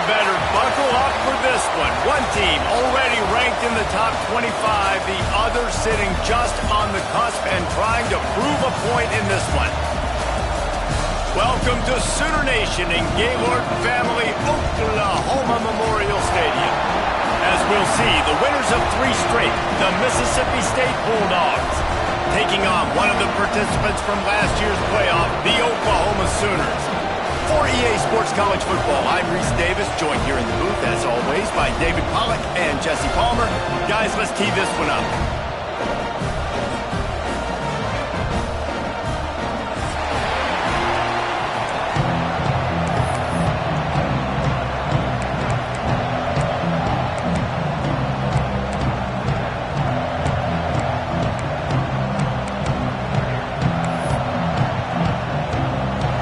better buckle up for this one. One team already ranked in the top 25, the other sitting just on the cusp and trying to prove a point in this one. Welcome to Sooner Nation in Gaylord Family Oklahoma Memorial Stadium. As we'll see, the winners of 3 straight, the Mississippi State Bulldogs, taking on one of the participants from last year's playoff, the Oklahoma Sooners. For EA Sports College Football, I'm Reese Davis, joined here in the booth, as always, by David Pollack and Jesse Palmer. Guys, let's tee this one up.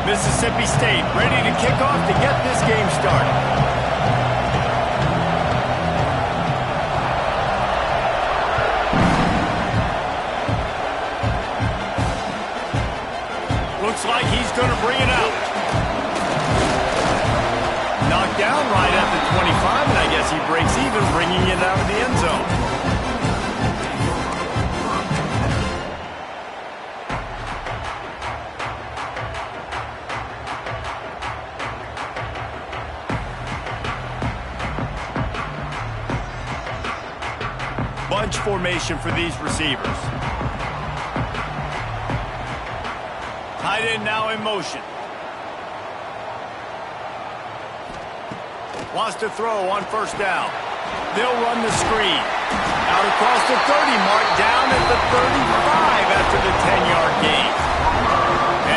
Mississippi State ready to kick off to get this game started. Looks like he's going to bring it out. Knocked down right at the 25, and I guess he breaks even, bringing it out of the end zone. Bunch formation for these receivers. Tight end now in motion. Wants to throw on first down. They'll run the screen. Out across the 30 mark, down at the 35 after the 10-yard gain.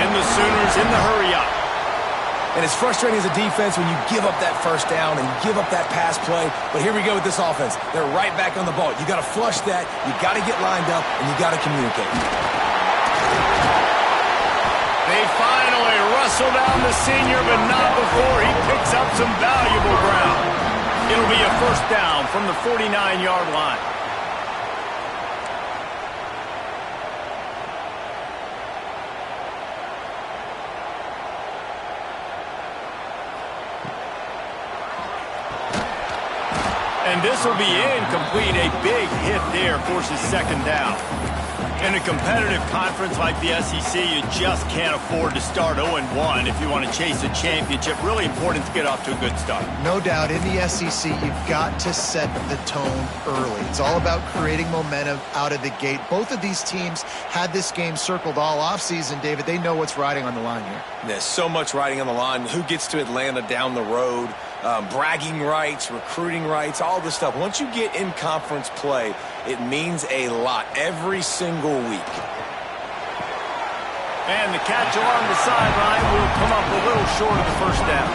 And the Sooners in the hurry up. And it's frustrating as a defense when you give up that first down and you give up that pass play. But here we go with this offense. They're right back on the ball. You got to flush that. You got to get lined up, and you got to communicate. They finally wrestle down the senior, but not before he picks up some valuable ground. It'll be a first down from the 49-yard line. And this will be incomplete. A big hit there forces second down. In a competitive conference like the SEC, you just can't afford to start 0-1 if you want to chase a championship. Really important to get off to a good start. No doubt, in the SEC, you've got to set the tone early. It's all about creating momentum out of the gate. Both of these teams had this game circled all offseason, David. They know what's riding on the line here. There's so much riding on the line. Who gets to Atlanta down the road? Bragging rights, recruiting rights, all this stuff. Once you get in conference play, it means a lot every single week. And the catch along the sideline will come up a little short of the first down.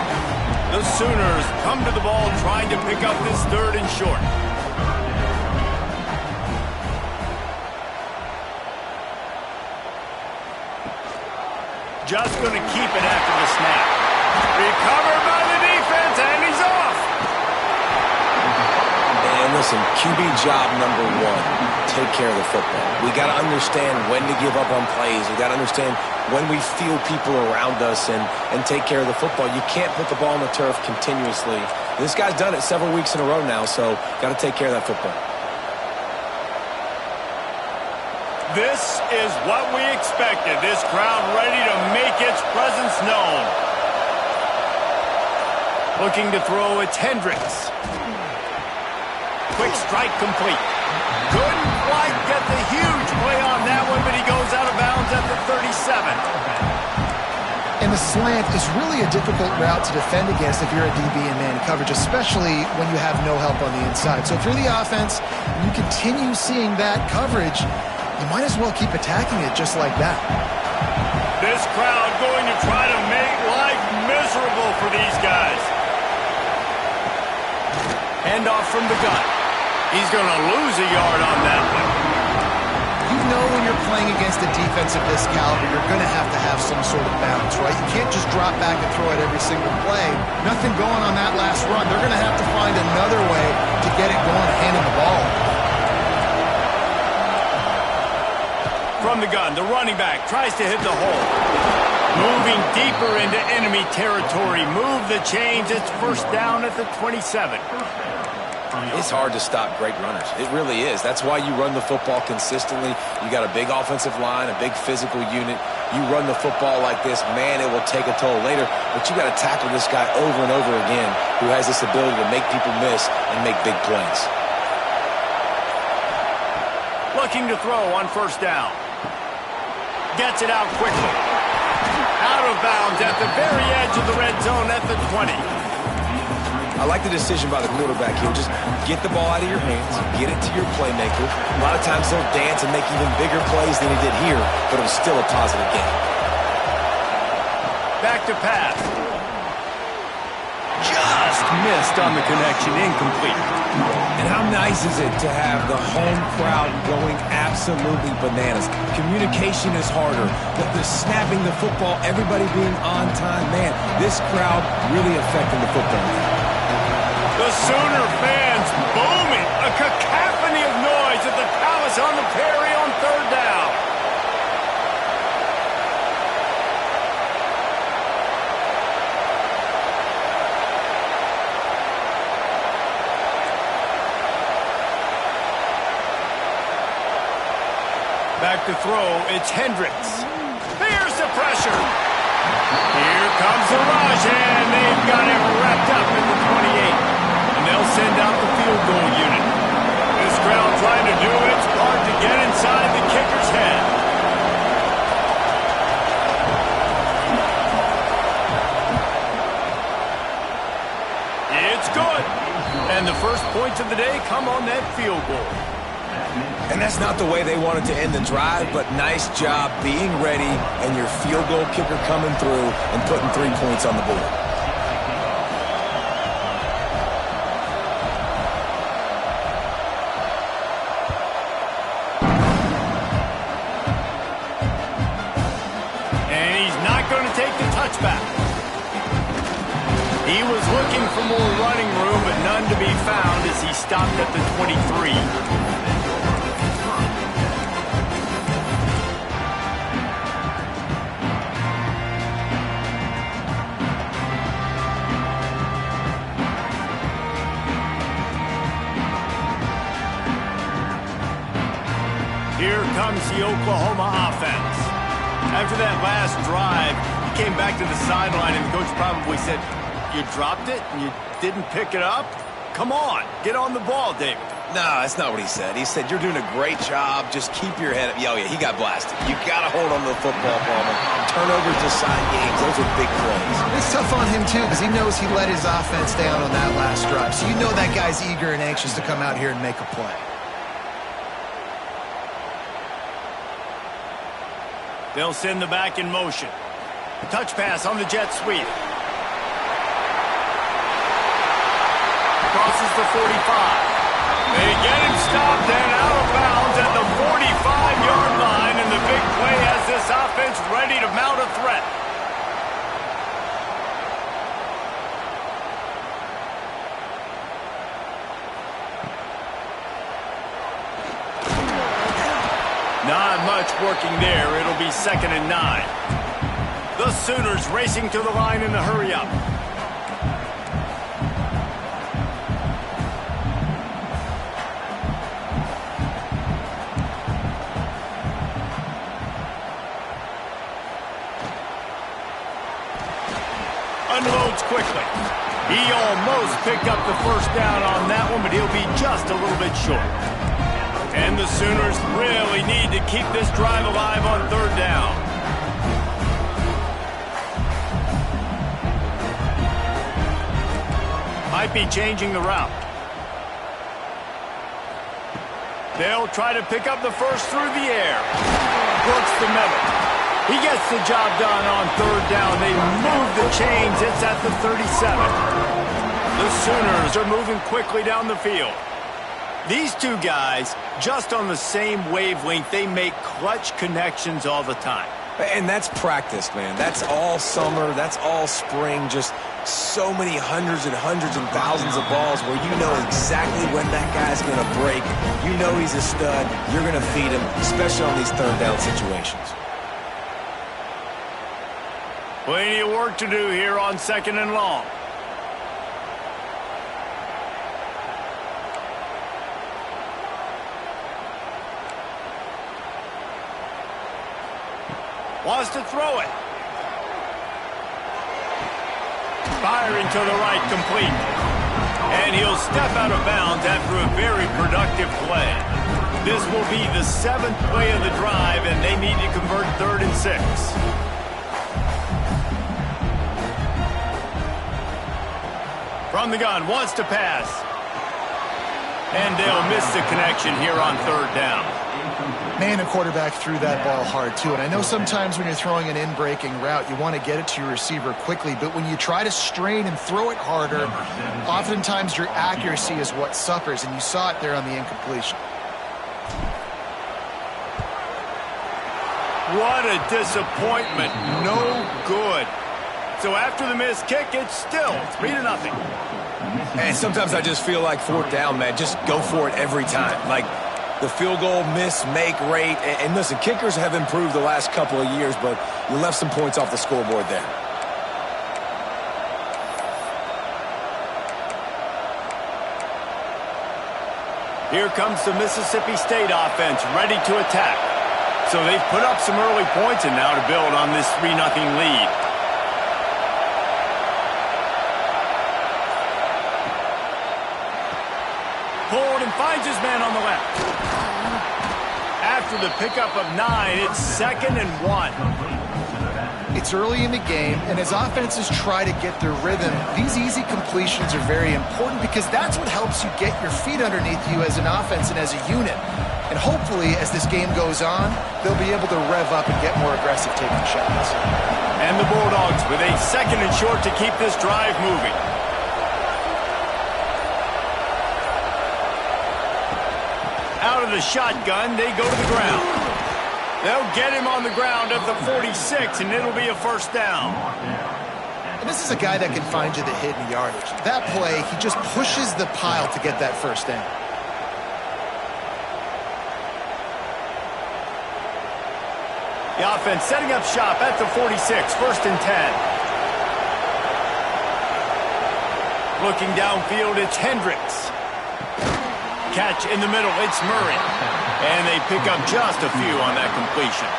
The Sooners come to the ball trying to pick up this third and short. Just going to keep it after the snap. Recovered by the defense, and he's off. And listen, QB job number 1, take care of the football. We got to understand when to give up on plays. We got to understand when we feel people around us and take care of the football. You can't put the ball on the turf continuously. This guy's done it several weeks in a row now, so got to take care of that football. This is what we expected. This crowd ready to make its presence known. Looking to throw, it's Hendricks. Quick strike complete. Couldn't quite get the huge play on that one, but he goes out of bounds at the 37. And the slant is really a difficult route to defend against if you're a DB in man coverage, especially when you have no help on the inside. So if you're the offense and you continue seeing that coverage, you might as well keep attacking it just like that. This crowd going to try to make life miserable for these guys. Handoff from the gun. He's going to lose a yard on that one. You know when you're playing against a defense of this caliber, you're going to have some sort of balance, right? You can't just drop back and throw it every single play. Nothing going on that last run. They're going to have to find another way to get it going, handing the ball. From the gun, the running back tries to hit the hole. Moving deeper into enemy territory. Move the chains. It's first down at the 27. It's hard to stop great runners. It really is. That's why you run the football consistently. You got a big offensive line, a big physical unit. You run the football like this, man, it will take a toll later. But you got to tackle this guy over and over again who has this ability to make people miss and make big plays. Looking to throw on first down. Gets it out quickly. Out of bounds at the very edge of the red zone at the 20. I like the decision by the quarterback here. Just get the ball out of your hands, get it to your playmaker. A lot of times they'll dance and make even bigger plays than he did here, but it was still a positive game. Back to pass. Just missed on the connection, incomplete. And how nice is it to have the home crowd going absolutely bananas? Communication is harder. The snapping the football, everybody being on time, man, this crowd really affecting the football game. The Sooner fans booming. A cacophony of noise at the Palace on the Prairie on third down. Back to throw, it's Hendricks. Here's the pressure. Here comes the rush, and they've got it wrapped up in the 28. And they'll send out the field goal unit. This crowd trying to do its part to get inside the kicker's head. It's good. And the first points of the day come on that field goal. And that's not the way they wanted to end the drive, but nice job being ready and your field goal kicker coming through and putting 3 points on the board. And he's not going to take the touchback. He was looking for more running room, but none to be found as he stopped at the 23. Here comes the Oklahoma offense. After that last drive, he came back to the sideline, and the coach probably said, "You dropped it and you didn't pick it up? Come on, get on the ball, David." No, that's not what he said. He said, "You're doing a great job. Just keep your head up." Oh, yeah, he got blasted. You got to hold on to the football, Palmer. Turnovers decide games. Those are big plays. It's tough on him, too, because he knows he let his offense down on that last drive. So you know that guy's eager and anxious to come out here and make a play. They'll send the back in motion. Touch pass on the jet sweep. Crosses the 45. They get him stopped and out of bounds at the 45-yard line, and the big play has this offense ready to mount a threat. Not much working there. It'll be 2nd and 9. The Sooners racing to the line in the hurry-up. Unloads quickly. He almost picked up the first down on that one, but he'll be just a little bit short. And the Sooners really need to keep this drive alive on third down. Might be changing the route. They'll try to pick up the first through the air. Works the middle. He gets the job done on third down. They move the chains. It's at the 37. The Sooners are moving quickly down the field. These two guys, just on the same wavelength, they make clutch connections all the time. And that's practice, man. That's all summer. That's all spring. Just so many hundreds and thousands of balls where you know exactly when that guy's going to break. You know he's a stud. You're going to feed him, especially on these third down situations. Plenty of work to do here on 2nd and long. Wants to throw it. Firing to the right, complete. And he'll step out of bounds after a very productive play. This will be the 7th play of the drive, and they need to convert 3rd and 6. From the gun, wants to pass. And they'll miss the connection here on 3rd down. Man, the quarterback threw that ball hard, too. And I know sometimes when you're throwing an in-breaking route, you want to get it to your receiver quickly. But when you try to strain and throw it harder, oftentimes your accuracy is what suffers. And you saw it there on the incompletion. What a disappointment. No good. So after the missed kick, it's still 3-0. And sometimes I just feel like 4th down, man. Just go for it every time. Like, the field goal miss-make rate. And listen, kickers have improved the last couple of years, but you left some points off the scoreboard there. Here comes the Mississippi State offense, ready to attack. So they've put up some early points and now to build on this 3-0 lead. Pulled and finds his man on the left. After the pickup of 9, it's 2nd and 1. It's early in the game, and as offenses try to get their rhythm, these easy completions are very important because that's what helps you get your feet underneath you as an offense and as a unit. And hopefully, as this game goes on, they'll be able to rev up and get more aggressive taking shots. And the Bulldogs with a 2nd and short to keep this drive moving. Out of the shotgun, they go to the ground. They'll get him on the ground at the 46, and it'll be a 1st down. And this is a guy that can find you the hidden yardage. That play, he just pushes the pile to get that 1st down. The offense setting up shop at the 46, 1st and 10. Looking downfield, it's Hendricks. Catch in the middle, it's Murray. And they pick up just a few on that completion.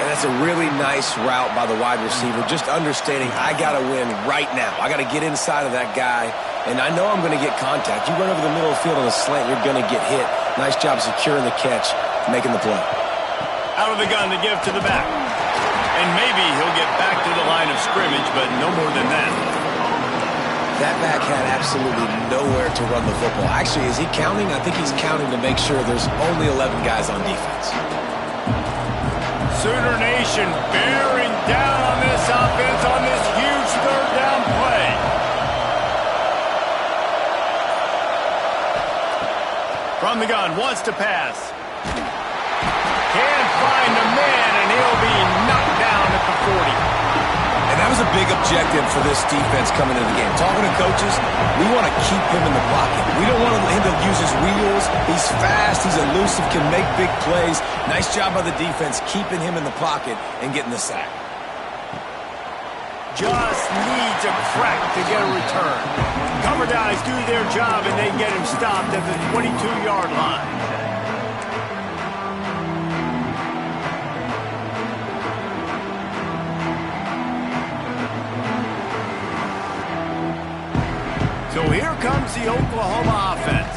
And that's a really nice route by the wide receiver, just understanding I got to win right now. I got to get inside of that guy, and I know I'm going to get contact. You run over the middle of the field on a slant, you're going to get hit. Nice job securing the catch, making the play. Out of the gun to give to the back. And maybe he'll get back to the line of scrimmage, but no more than that. That back had absolutely nowhere to run the football. Actually, is he counting? I think he's counting to make sure there's only 11 guys on defense. Sooner Nation bearing down on this offense on this huge 3rd down play. From the gun, wants to pass. Can't find a man, and he'll be knocked down at the 40. And that was a big objective for this defense coming into the game. Talking to coaches, we want to keep him in the pocket. We don't want him to use his wheels. He's fast, he's elusive, can make big plays. Nice job by the defense keeping him in the pocket and getting the sack. Just needs a crack to get a return. Cover guys do their job, and they get him stopped at the 22-yard line. So here comes the Oklahoma offense.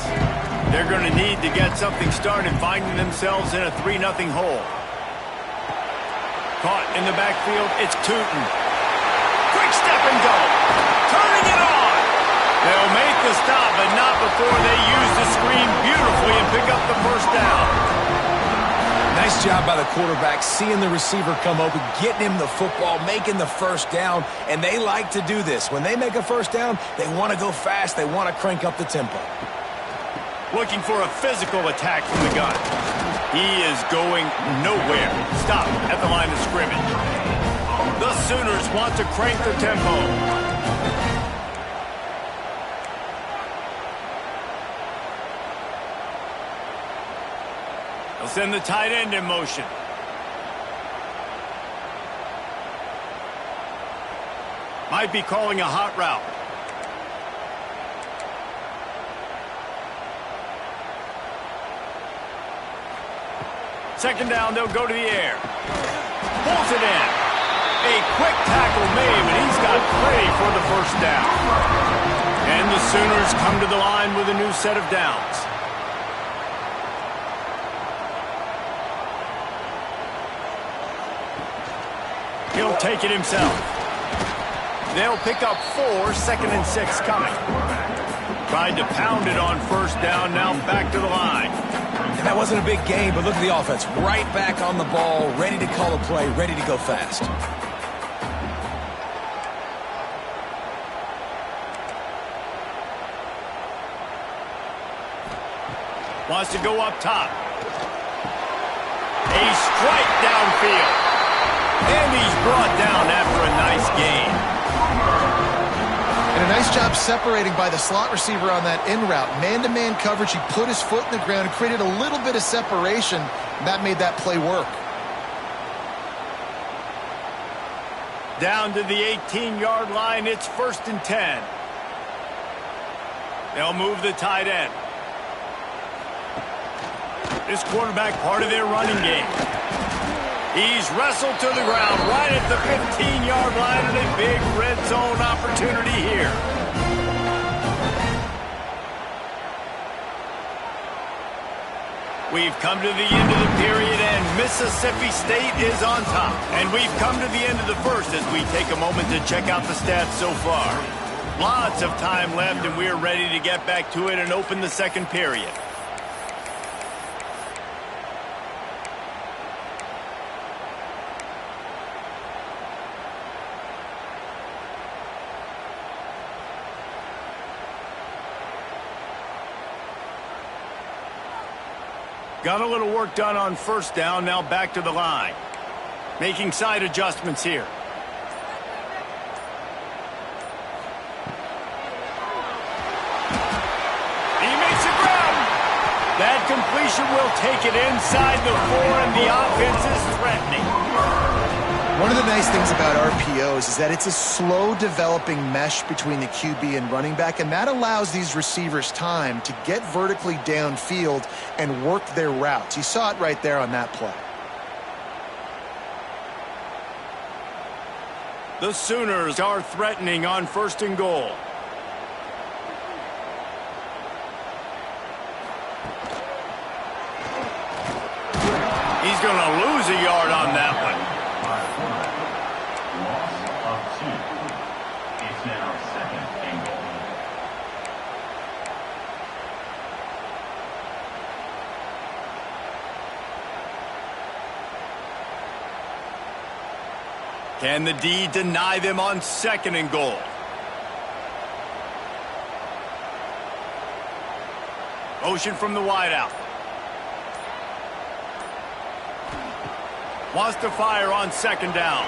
They're going to need to get something started, finding themselves in a 3-0 hole. Caught in the backfield, it's Tootin. Quick step and go. Turning it on. They'll make the stop, but not before they use the screen beautifully and pick up the 1st down. Nice job by the quarterback, seeing the receiver come open, getting him the football, making the 1st down, and they like to do this. When they make a 1st down, they want to go fast, they want to crank up the tempo. Looking for a physical attack from the gun. He is going nowhere. Stop at the line of scrimmage. The Sooners want to crank the tempo. They'll send the tight end in motion. Might be calling a hot route. Second down, they'll go to the air. Pulls it in. A quick tackle made, but he's got plenty for the first down. And the Sooners come to the line with a new set of downs. He'll take it himself. They'll pick up 4, 2nd and 6 coming. Tried to pound it on first down, now back to the line. And that wasn't a big gain, but look at the offense. Right back on the ball, ready to call a play, ready to go fast. Wants to go up top. A strike downfield. And he's brought down after a nice gain. And a nice job separating by the slot receiver on that in route. Man-to-man coverage, he put his foot in the ground and created a little bit of separation. And that made that play work. Down to the 18-yard line, it's 1st and 10. They'll move the tight end. This quarterback part of their running game. He's wrestled to the ground right at the 15-yard line and a big red zone opportunity here. We've come to the end of the period and Mississippi State is on top. And we've come to the end of the first as we take a moment to check out the stats so far. Lots of time left and we're ready to get back to it and open the second period. Got a little work done on first down, now back to the line. Making side adjustments here. He makes it ground. That completion will take it inside the 4, and the offense is threatening. One of the nice things about RPOs is that it's a slow developing mesh between the QB and running back, and that allows these receivers time to get vertically downfield and work their routes. You saw it right there on that play. The Sooners are threatening on 1st and goal. He's going to lose a yard on that one. Can the D deny them on 2nd and goal? Motion from the wideout. Wants to fire on 2nd down.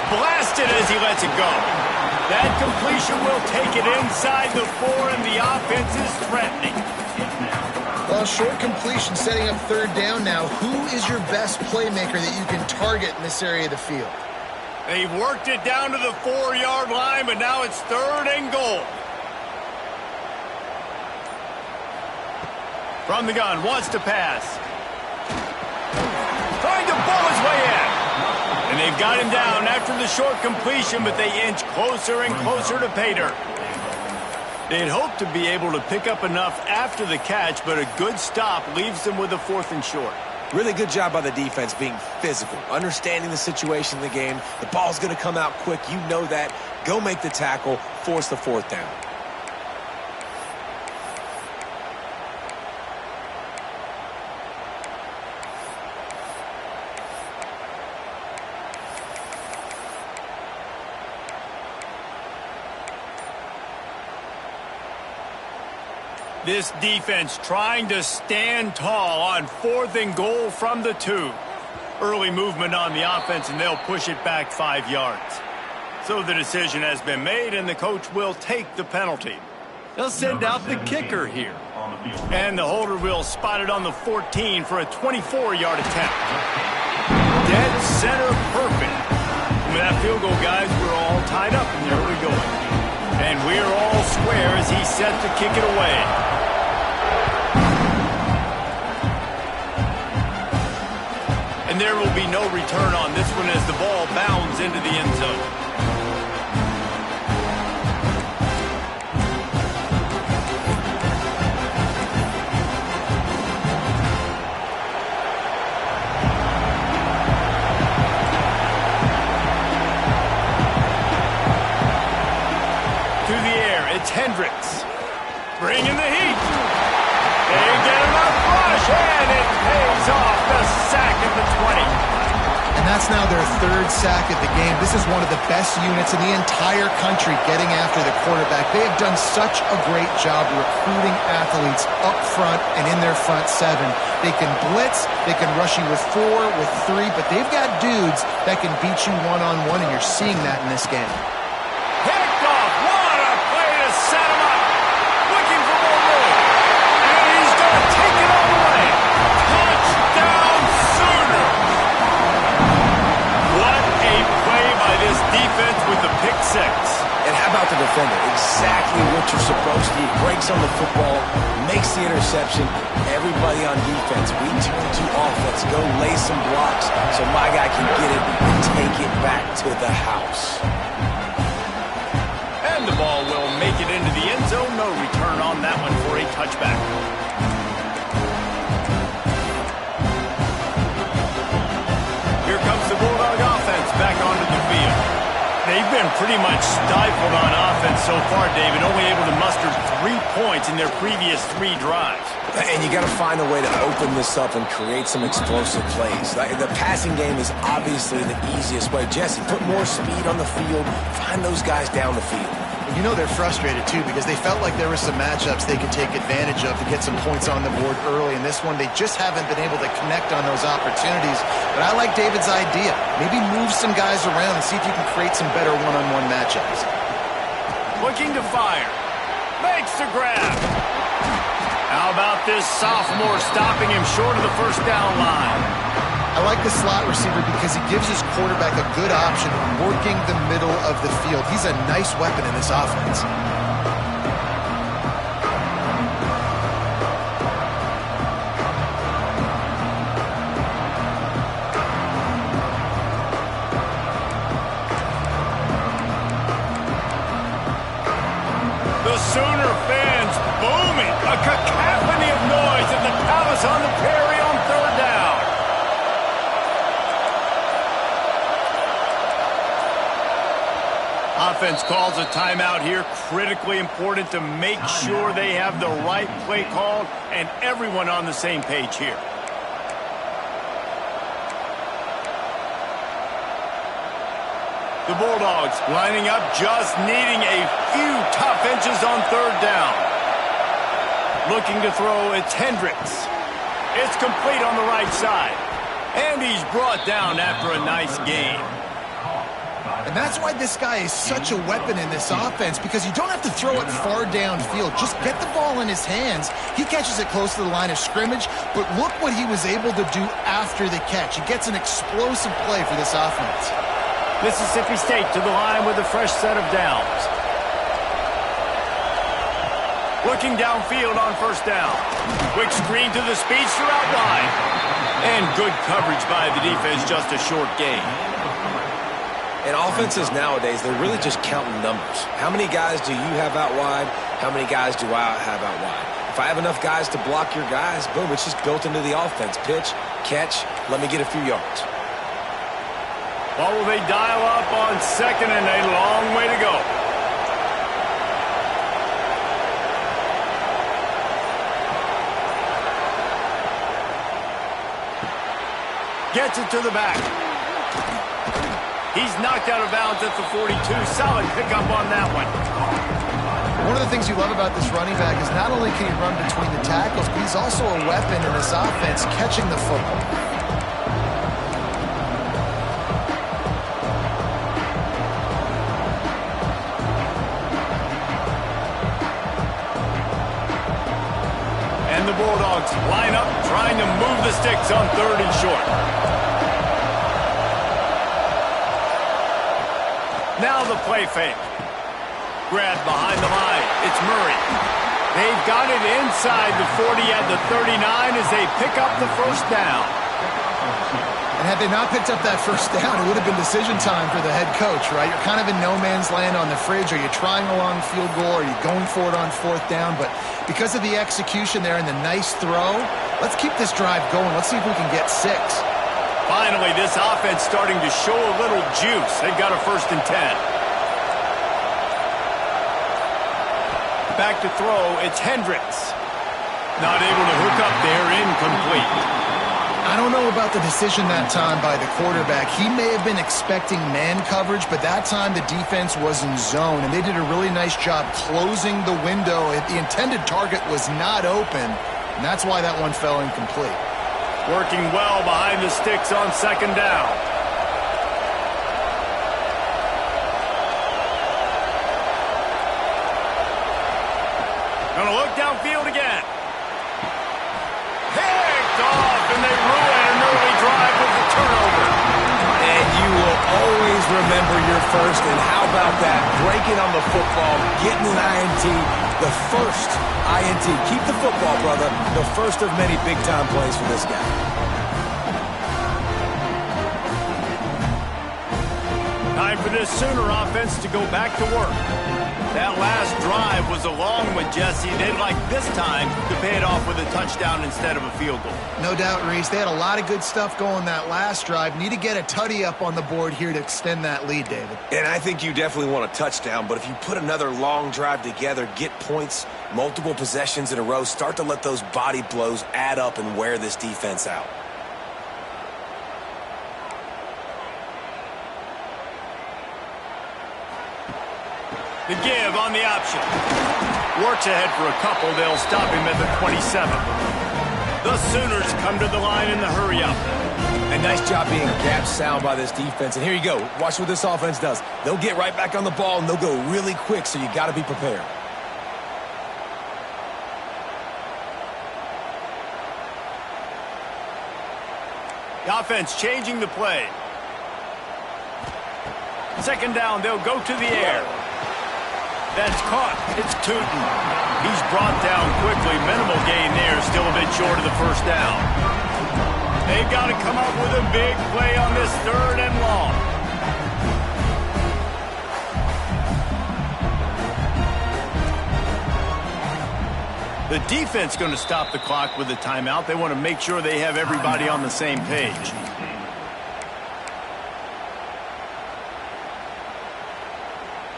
Blasted as he lets it go. That completion will take it inside the 4, and the offense is threatening. Well, short completion setting up 3rd down now. Who is your best playmaker that you can target in this area of the field? They've worked it down to the 4-yard line, but now it's 3rd and goal. From the gun, wants to pass. Trying to pull his way in. And they've got him down after the short completion, but they inch closer and closer to pay dirt. They'd hoped to be able to pick up enough after the catch, but a good stop leaves them with a 4th and short. Really good job by the defense being physical, understanding the situation in the game. The ball's going to come out quick. You know that. Go make the tackle, force the 4th down. This defense trying to stand tall on 4th and goal from the 2. Early movement on the offense, and they'll push it back 5 yards. So the decision has been made, and the coach will take the penalty. They'll send out the kicker here. And the holder will spot it on the 14 for a 24-yard attempt. Dead center perfect. with that field goal, guys, we're all tied up in the early going. And we're all square as he's set to kick it away. And there will be no return on this one as the ball bounds into the end zone. Hendricks bringing the heat. They get enough rush, and it pays off the sack at the 20. And that's now their third sack of the game. This is one of the best units in the entire country getting after the quarterback. They have done such a great job recruiting athletes up front and in their front seven. They can blitz, they can rush you with 4, with 3, but they've got dudes that can beat you one-on-one, and you're seeing that in this game. Set him up, looking for more room, and he's going to take it all the way. Touchdown, Sooner! What a play by this defense with the pick six. And how about the defender? Exactly what you're supposed to do. Breaks on the football, makes the interception. Everybody on defense, we turn to offense. Go lay some blocks so my guy can get it and take it back to the house. And the ball will make it into the end zone. No return on that one for a touchback. Here comes the Bulldog offense back onto the field. They've been pretty much stifled on offense so far, David, only able to muster 3 points in their previous 3 drives. And you got to find a way to open this up and create some explosive plays. The passing game is obviously the easiest way. Jesse, put more speed on the field. Find those guys down the field. You know they're frustrated, too, because they felt like there were some matchups they could take advantage of to get some points on the board early. In this one, they just haven't been able to connect on those opportunities. But I like David's idea. Maybe move some guys around and see if you can create some better one-on-one matchups. Looking to fire. Makes the grab. How about this sophomore stopping him short of the first down line? I like the slot receiver because he gives his quarterback a good option working the middle of the field. He's a nice weapon in this offense. The Sooner fans booming. A cacophony of noise at the Palace on the Prairie on third down. Offense calls a timeout here. Critically important to make sure they have the right play called and everyone on the same page here. The Bulldogs lining up, just needing a few tough inches on third down. Looking to throw, it's Hendricks. It's complete on the right side. And he's brought down after a nice gain. And that's why this guy is such a weapon in this offense, because you don't have to throw it far downfield. Just get the ball in his hands. He catches it close to the line of scrimmage, but look what he was able to do after the catch. He gets an explosive play for this offense. Mississippi State to the line with a fresh set of downs. Looking downfield on first down. Quick screen to the speedster out wide. And good coverage by the defense, just a short gain. And offenses nowadays, they're really just counting numbers. How many guys do you have out wide? How many guys do I have out wide? If I have enough guys to block your guys, boom, it's just built into the offense. Pitch, catch, let me get a few yards. What will they dial up on second and a long way to go? Gets it to the back. He's knocked out of bounds at the 42. Solid pickup on that one. One of the things you love about this running back is not only can he run between the tackles, but he's also a weapon in this offense catching the football. And the Bulldogs line up, trying to move the sticks on third and short. Now the play fake. Grab behind the line. It's Murray. They've got it inside the 40 at the 39 as they pick up the first down. And had they not picked up that first down, it would have been decision time for the head coach, right? You're kind of in no man's land on the fridge. Are you trying a long field goal? Are you going for it on fourth down? But because of the execution there and the nice throw, let's keep this drive going. Let's see if we can get 6. Finally, this offense starting to show a little juice. They've got a 1st and 10. Back to throw, it's Hendricks. Not able to hook up there, incomplete. I don't know about the decision that time by the quarterback. He may have been expecting man coverage, but that time the defense was in zone, and they did a really nice job closing the window. The intended target was not open, and that's why that one fell incomplete. Working well behind the sticks on 2nd down. Gonna look downfield again. Picked off, and they ruin an early drive with the turnover. And you will always remember your first, and how about that? Breaking on the football, getting an INT, the first INT. Keep the football, brother. The first of many big-time plays for this guy. Time for this Sooner offense to go back to work. That last drive was a long one, Jesse. They'd like this time to pay it off with a touchdown instead of a field goal. No doubt, Reese. They had a lot of good stuff going that last drive. Need to get a tutty up on the board here to extend that lead, David. And I think you definitely want a touchdown, but if you put another long drive together, get points, multiple possessions in a row, start to let those body blows add up and wear this defense out. The give on the option. Works ahead for a couple. They'll stop him at the 27. The Sooners come to the line in the hurry-up. And nice job being gap sound by this defense. And here you go. Watch what this offense does. They'll get right back on the ball, and they'll go really quick, so you got to be prepared. The offense changing the play. 2nd down, they'll go to the air. That's caught. It's Tootin. He's brought down quickly. Minimal gain there. Still a bit short of the 1st down. They've got to come up with a big play on this 3rd and long. The defense going to stop the clock with a timeout. They want to make sure they have everybody on the same page.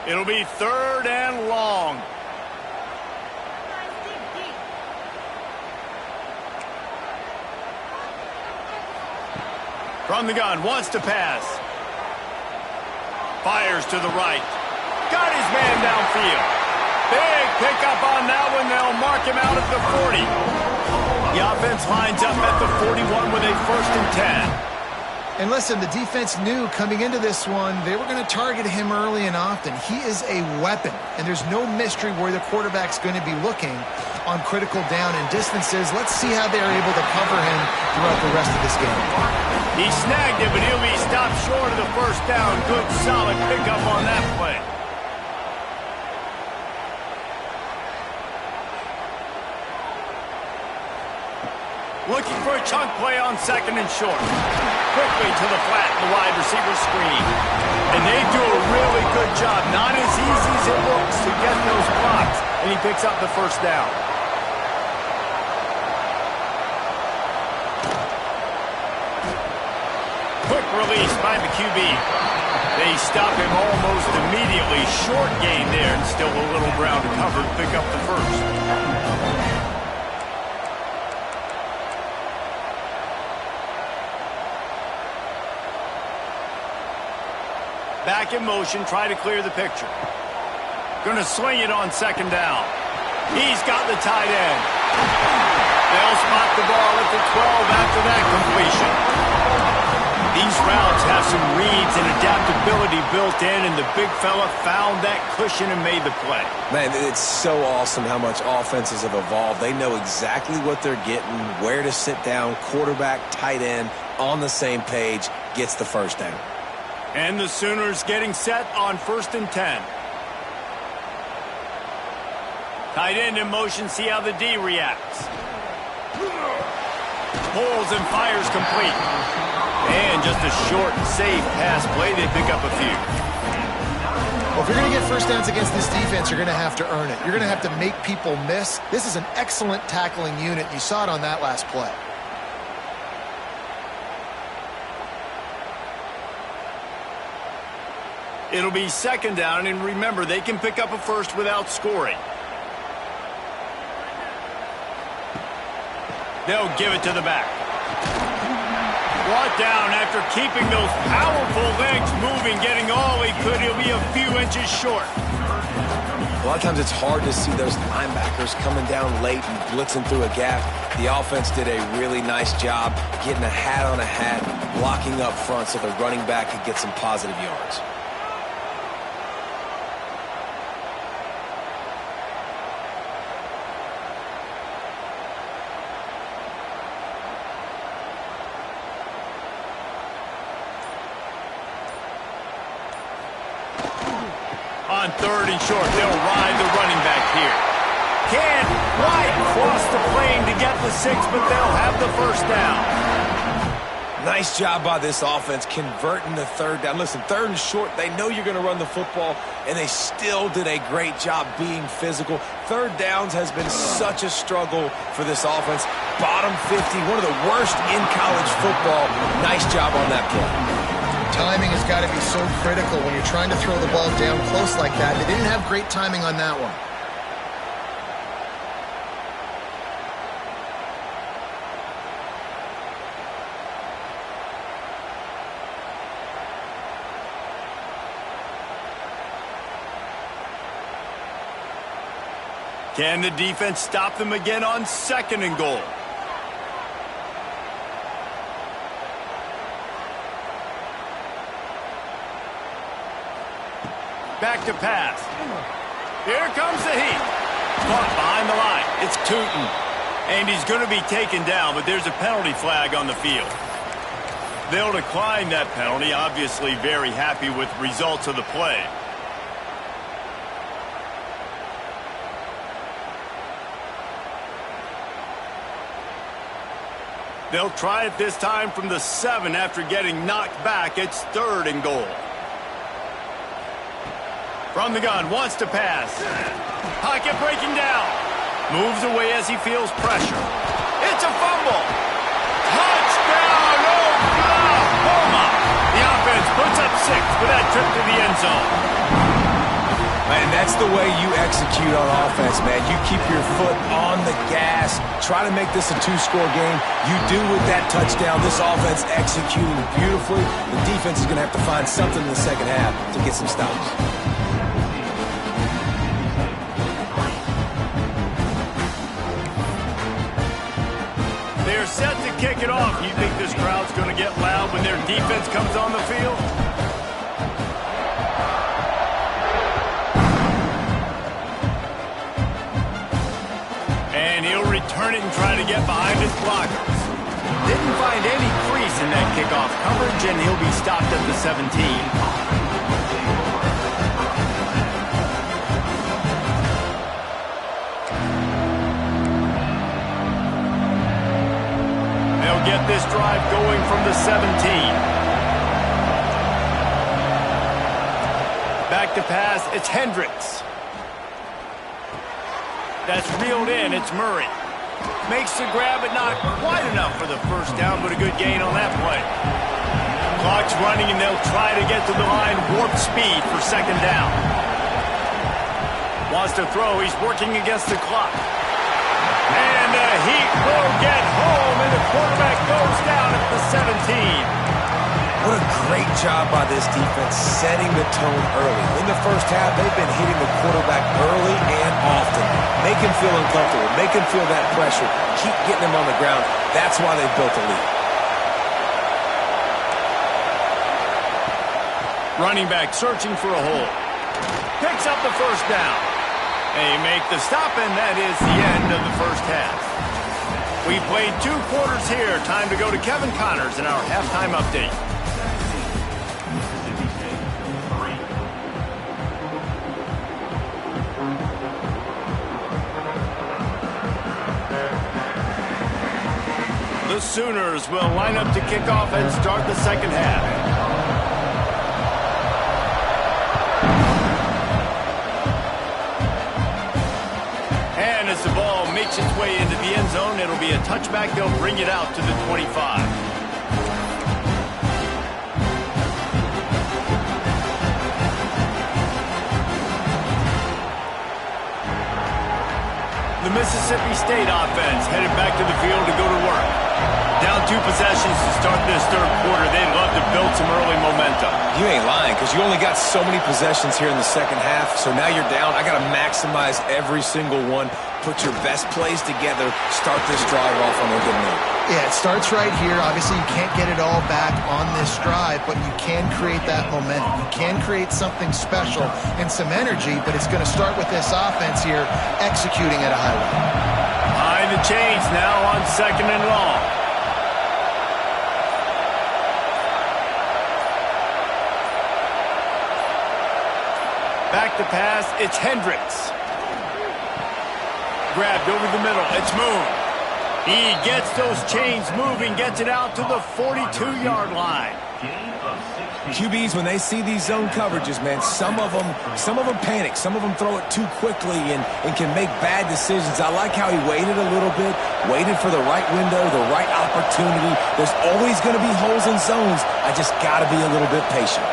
It'll be 3rd and long. From the gun, wants to pass. Fires to the right. Got his man downfield. Big pickup on that one. They'll mark him out at the 40. The offense lines up at the 41 with a 1st and 10. And listen, the defense knew coming into this one, they were going to target him early and often. He is a weapon, and there's no mystery where the quarterback's going to be looking on critical down and distances. Let's see how they're able to cover him throughout the rest of this game. He snagged it, but he'll be stopped short of the 1st down. Good, solid pickup on that play. Looking for a chunk play on 2nd and short. Quickly to the flat, the wide receiver screen. And they do a really good job. Not as easy as it looks to get those blocks. And he picks up the 1st down. Quick release by the QB. They stop him almost immediately. Short gain there, and still a little ground to cover to pick up the 1st. Back in motion, try to clear the picture. Going to swing it on 2nd down. He's got the tight end. They'll spot the ball at the 12 after that completion. These routes have some reads and adaptability built in, and the big fella found that cushion and made the play. Man, it's so awesome how much offenses have evolved. They know exactly what they're getting, where to sit down, quarterback, tight end, on the same page, gets the 1st down. And the Sooners getting set on 1st and 10. Tight end in motion, see how the D reacts. Pulls and fires complete. And just a short, safe pass play. They pick up a few. Well, if you're going to get first downs against this defense, you're going to have to earn it. You're going to have to make people miss. This is an excellent tackling unit. You saw it on that last play. It'll be 2nd down, and remember, they can pick up a first without scoring. They'll give it to the back. Brought down after keeping those powerful legs moving, getting all he could. He'll be a few inches short. A lot of times it's hard to see those linebackers coming down late and blitzing through a gap. The offense did a really nice job getting a hat on a hat, blocking up front so the running back could get some positive yards. On 3rd and short, they'll ride the running back here. Can't quite cross the plane to get the 6, but they'll have the 1st down. Nice job by this offense converting the 3rd down. Listen, 3rd and short, they know you're going to run the football, and they still did a great job being physical. 3rd downs has been such a struggle for this offense. Bottom 50, one of the worst in college football. Nice job on that play. Timing has got to be so critical when you're trying to throw the ball down close like that. They didn't have great timing on that one. Can the defense stop them again on 2nd and goal? Back to pass. Here comes the heat. Caught behind the line. It's Tootin. And he's going to be taken down, but there's a penalty flag on the field. They'll decline that penalty, obviously very happy with results of the play. They'll try it this time from the 7 after getting knocked back. It's 3rd and goal. From the gun, wants to pass. Pocket breaking down. Moves away as he feels pressure. It's a fumble. Touchdown, Oklahoma. The offense puts up 6 for that trip to the end zone. Man, that's the way you execute on offense, man. You keep your foot on the gas. Try to make this a 2-score game. You do with that touchdown. This offense executing beautifully. The defense is going to have to find something in the 2nd half to get some stops. They're set to kick it off. You think this crowd's going to get loud when their defense comes on the field? And he'll return it and try to get behind his blockers. Didn't find any crease in that kickoff coverage, and he'll be stopped at the 17. Get this drive going from the 17. Back to pass, it's Hendricks. That's reeled in, it's Murray. Makes the grab, but not quite enough for the 1st down, but a good gain on that play. Clock's running, and they'll try to get to the line, warp speed for 2nd down. Wants to throw, he's working against the clock. And the Heat will get home, and the quarterback goes down at the 17. What a great job by this defense setting the tone early. In the 1st half, they've been hitting the quarterback early and often. Make him feel uncomfortable. Make him feel that pressure. Keep getting him on the ground. That's why they've built a lead. Running back searching for a hole. Picks up the 1st down. They make the stop, and that is the end of the 1st half. We played 2 quarters here. Time to go to Kevin Connors in our halftime update. The Sooners will line up to kick off and start the second half. And as the ball makes its way into the end zone, it'll be a touchback. They'll bring it out to the 25. The Mississippi State offense headed back to the field to go to work. Down 2 possessions to start this third quarter. They'd love to build some early momentum. You ain't lying, because you only got so many possessions here in the second half, so now you're down. I got to maximize every single one. Put your best plays together. Start this drive off on a good note. Yeah, it starts right here. Obviously, you can't get it all back on this drive, but you can create that momentum. You can create something special and some energy, but it's going to start with this offense here executing at a high level. Behind the chains now on 2nd and long. Back to pass, it's Hendricks. Grabbed over the middle, it's Moon. He gets those chains moving, gets it out to the 42-yard line. QBs, when they see these zone coverages, man, some of them panic. Some of them throw it too quickly and can make bad decisions. I like how he waited a little bit, waited for the right window, the right opportunity. There's always going to be holes in zones. I just got to be a little bit patient.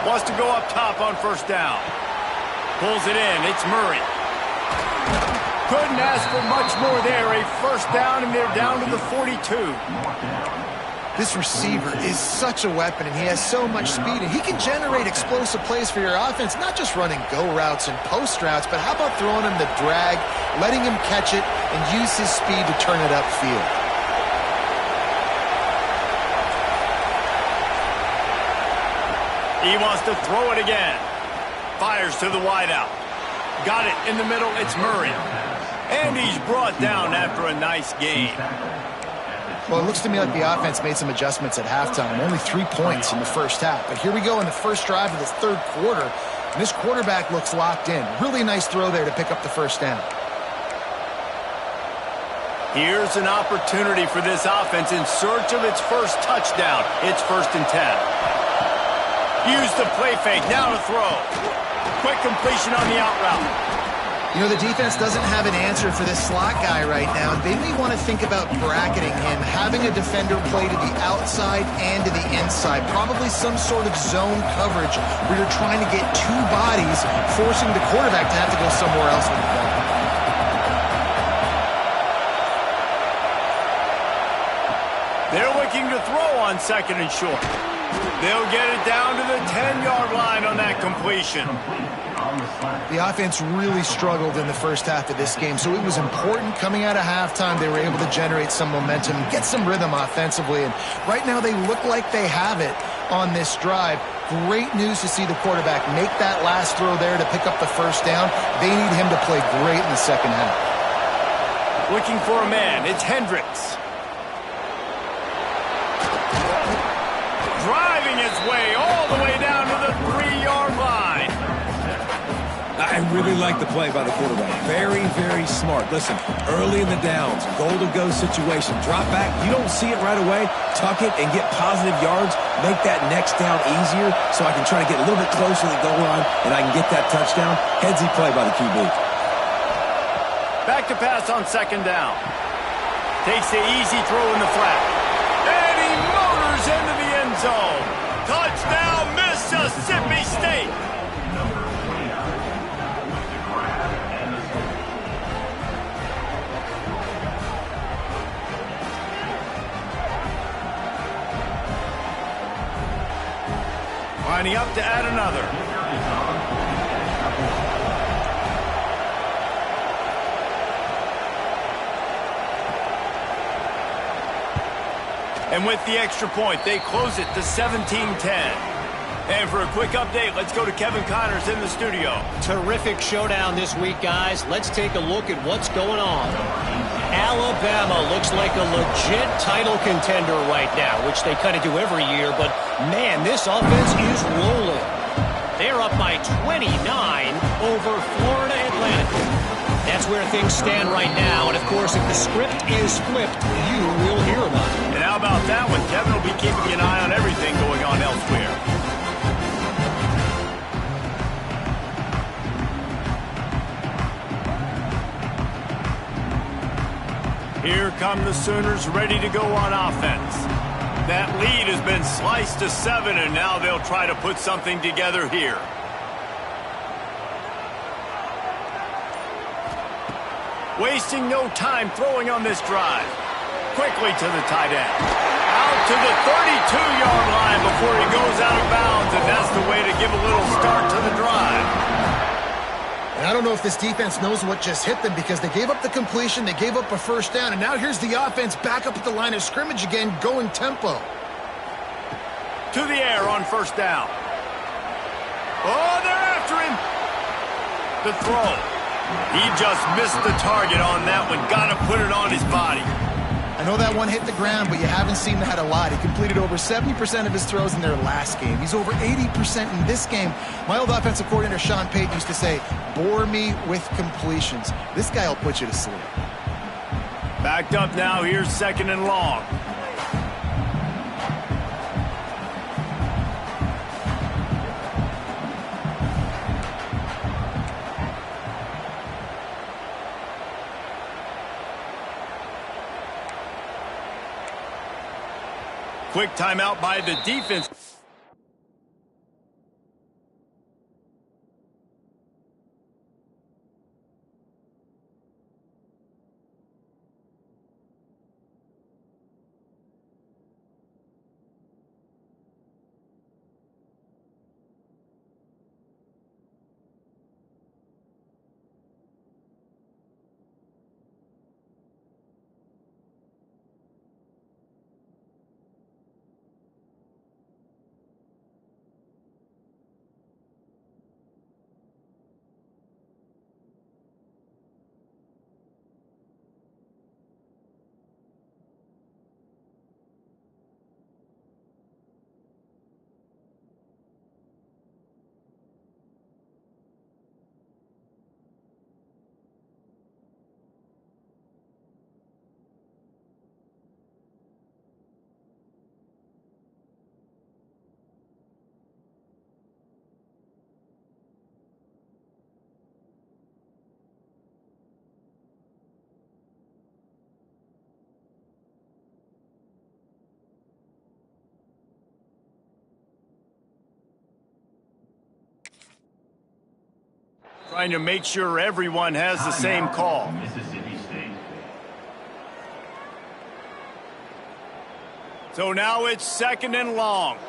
Wants to go up top on first down. Pulls it in, it's Murray. Couldn't ask for much more there. A first down, and they're down to the 42. This receiver is such a weapon, and he has so much speed, and he can generate explosive plays for your offense, not just running go routes and post routes, but how about throwing him the drag, letting him catch it, and use his speed to turn it upfield. He wants to throw it again. Fires to the wideout. Got it in the middle, it's Murray. And he's brought down after a nice gain. Well, it looks to me like the offense made some adjustments at halftime. Only 3 points in the first half. But here we go in the first drive of this third quarter. And this quarterback looks locked in. Really nice throw there to pick up the first down. Here's an opportunity for this offense in search of its first touchdown. It's 1st and 10. Use the play fake, now to throw. Quick completion on the out route. You know, the defense doesn't have an answer for this slot guy right now. They may want to think about bracketing him, having a defender play to the outside and to the inside. Probably some sort of zone coverage where you're trying to get 2 bodies, forcing the quarterback to have to go somewhere else with the ball. They're looking to throw on 2nd and short. They'll get it down to the 10-yard line on that completion. The offense really struggled in the first half of this game, so it was important coming out of halftime. They were able to generate some momentum, get some rhythm offensively, and right now they look like they have it on this drive. Great news to see the quarterback make that last throw there to pick up the first down. They need him to play great in the second half. Looking for a man, it's Hendricks. Driving his way all the way down to the 3-yard line. I really like the play by the quarterback. Very, very smart. Listen, early in the downs, goal-to-go situation, drop back. You don't see it right away. Tuck it and get positive yards. Make that next down easier so I can try to get a little bit closer to the goal line and I can get that touchdown. Headsy play by the QB. Back to pass on 2nd down. Takes the easy throw in the flat. And he motors into the end zone. Touchdown, Mississippi State. Lining up to add another. And with the extra point, they close it to 17-10. And for a quick update, let's go to Kevin Connors in the studio. Terrific showdown this week, guys. Let's take a look at what's going on. Alabama looks like a legit title contender right now, which they kind of do every year. But, man, this offense is rolling. They're up by 29 over Florida Atlantic. That's where things stand right now. And, of course, if the script is flipped, you will hear about it. And how about that one? Kevin will be keeping an eye on everything going on elsewhere. Here come the Sooners ready to go on offense. That lead has been sliced to 7, and now they'll try to put something together here. Wasting no time throwing on this drive. Quickly to the tight end. Out to the 32-yard line before he goes out of bounds, and that's the way to give a little start to the drive. And I don't know if this defense knows what just hit them because they gave up the completion, they gave up a first down, and now here's the offense back up at the line of scrimmage again, going tempo. To the air on first down. Oh, they're after him. The throw. He just missed the target on that one. Got to put it on his body. I know that one hit the ground, but you haven't seen that a lot. He completed over 70% of his throws in their last game. He's over 80% in this game. My old offensive coordinator, Sean Payton, used to say, bore me with completions. This guy will put you to sleep. Backed up now. Here's 2nd and long. Quick timeout by the defense. Trying to make sure everyone has the same call. So now it's 2nd and long.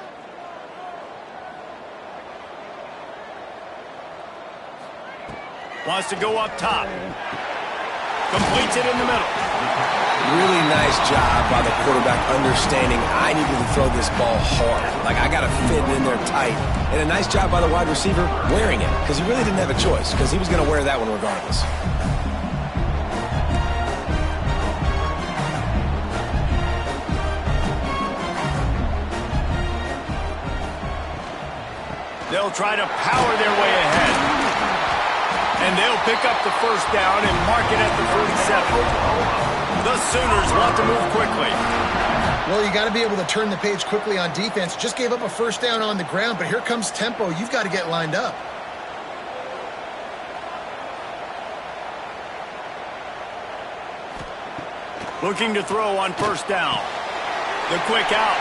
Wants to go up top. Completes it in the middle. Really nice job by the quarterback understanding I needed to throw this ball hard. Like, I got to fit in there tight. And a nice job by the wide receiver wearing it because he really didn't have a choice because he was going to wear that one regardless. They'll try to power their way ahead. And they'll pick up the first down and mark it at the 47. The Sooners want to move quickly. Well, you got to be able to turn the page quickly on defense. Just gave up a first down on the ground, but here comes tempo. You've got to get lined up. Looking to throw on first down. The quick out.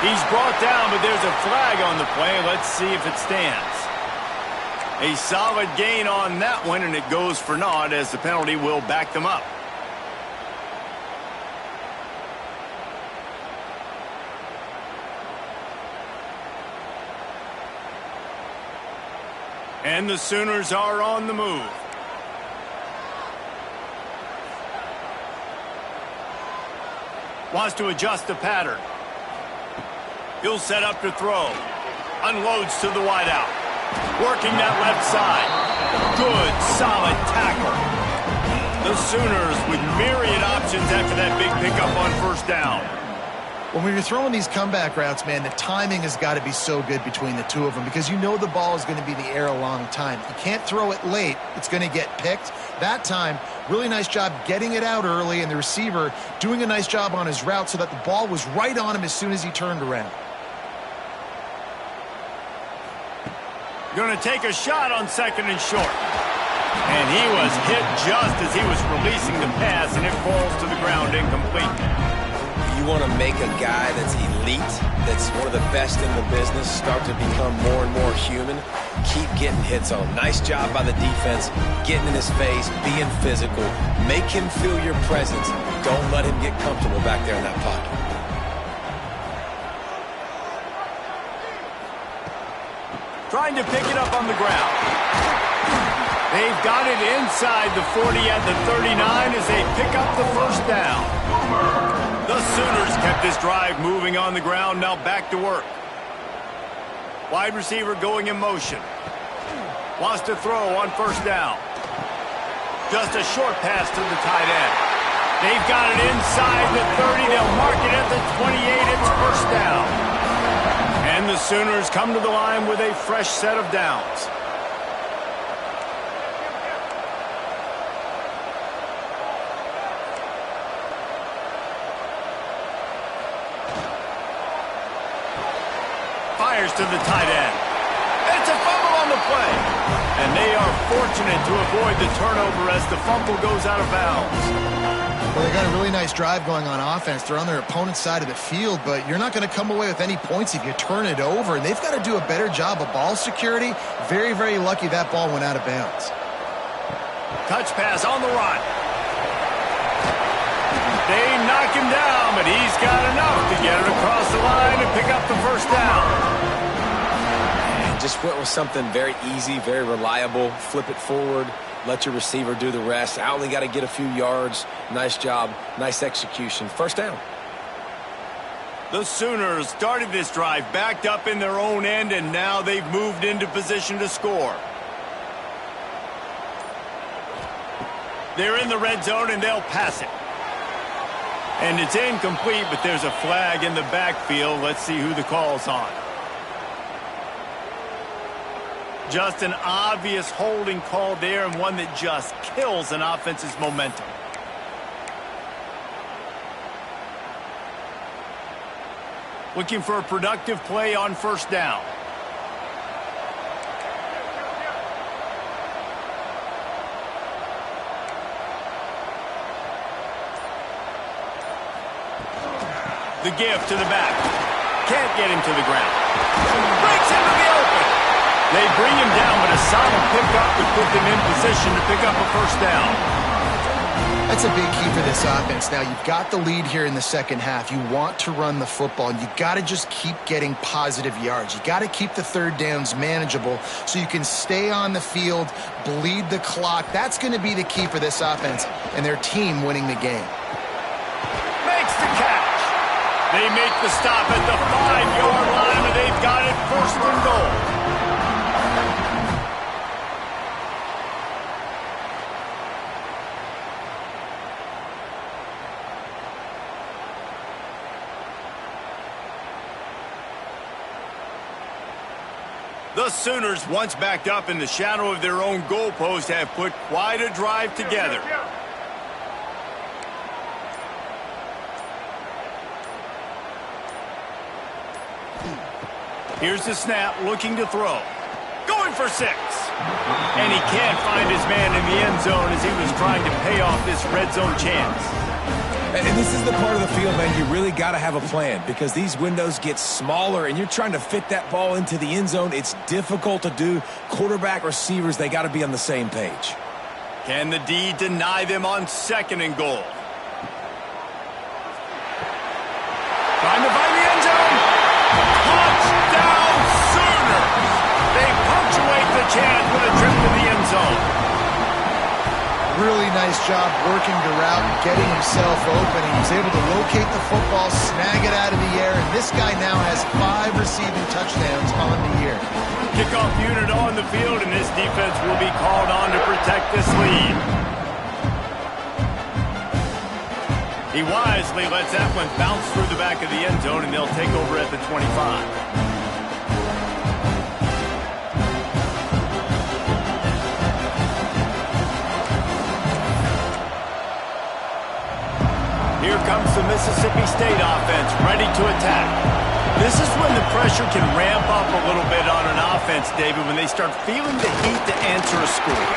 He's brought down, but there's a flag on the play. Let's see if it stands. A solid gain on that one, and it goes for naught as the penalty will back them up. And the Sooners are on the move. Wants to adjust the pattern. He'll set up to throw. Unloads to the wideout. Working that left side. Good, solid tackle. The Sooners with myriad options after that big pickup on first down. When you're throwing these comeback routes, man, the timing has got to be so good between the two of them because you know the ball is going to be in the air a long time. You can't throw it late. It's going to get picked. That time, really nice job getting it out early, and the receiver doing a nice job on his route so that the ball was right on him as soon as he turned around. Going to take a shot on 2nd and short. And he was hit just as he was releasing the pass, and it falls to the ground incomplete. You want to make a guy that's elite, that's one of the best in the business, start to become more and more human, keep getting hits on him. Nice job by the defense, getting in his face, being physical. Make him feel your presence. Don't let him get comfortable back there in that pocket. Trying to pick it up on the ground. They've got it inside the 40 at the 39 as they pick up the first down. The Sooners kept this drive moving on the ground, now back to work. Wide receiver going in motion. Wants to throw on 1st down. Just a short pass to the tight end. They've got it inside the 30. They'll mark it at the 28. It's 1st down. And the Sooners come to the line with a fresh set of downs. Fires to the tight end. It's a fumble on the play. And they are fortunate to avoid the turnover as the fumble goes out of bounds. Well, they got a really nice drive going on offense. They're on their opponent's side of the field, but you're not going to come away with any points if you turn it over. And they've got to do a better job of ball security. Very, very lucky that ball went out of bounds. Touch pass on the run. They knock him down, but he's got enough to get it across the line and pick up the 1st down. And just went with something very easy, very reliable. Flip it forward. Let your receiver do the rest. I only got to get a few yards. Nice job. Nice execution. 1st down. The Sooners started this drive backed up in their own end, and now they've moved into position to score. They're in the red zone, and they'll pass it. And it's incomplete, but there's a flag in the backfield. Let's see who the call's on. Just an obvious holding call there, and one that just kills an offense's momentum. Looking for a productive play on 1st down. The give to the back. Can't get him to the ground. Breaks into the open. They bring him down, but a solid pickup to put them in position to pick up a 1st down. That's a big key for this offense. Now, you've got the lead here in the 2nd half. You want to run the football, and you got to just keep getting positive yards. You got to keep the 3rd downs manageable so you can stay on the field, bleed the clock. That's going to be the key for this offense and their team winning the game. Makes the catch. They make the stop at the 5-yard line, and they've got it 1st and goal. The Sooners, once backed up in the shadow of their own goalpost, have put quite a drive together. Here's the snap, looking to throw. Going for 6. And he can't find his man in the end zone as he was trying to pay off this red zone chance. And this is the part of the field, man, you really got to have a plan because these windows get smaller and you're trying to fit that ball into the end zone. It's difficult to do. Quarterback, receivers, they got to be on the same page. Can the D deny them on 2nd and goal? Trying to find the end zone. Touchdown Sooners! They punctuate the chance with a trip to the end zone. Really nice job working the route and getting himself open. He was able to locate the football, snag it out of the air, and this guy now has 5 receiving touchdowns on the year. Kickoff unit on the field, and this defense will be called on to protect this lead. He wisely lets that one bounce through the back of the end zone, and they'll take over at the 25. Here comes the Mississippi State offense, ready to attack. This is when the pressure can ramp up a little bit on an offense, David, when they start feeling the heat to answer a score.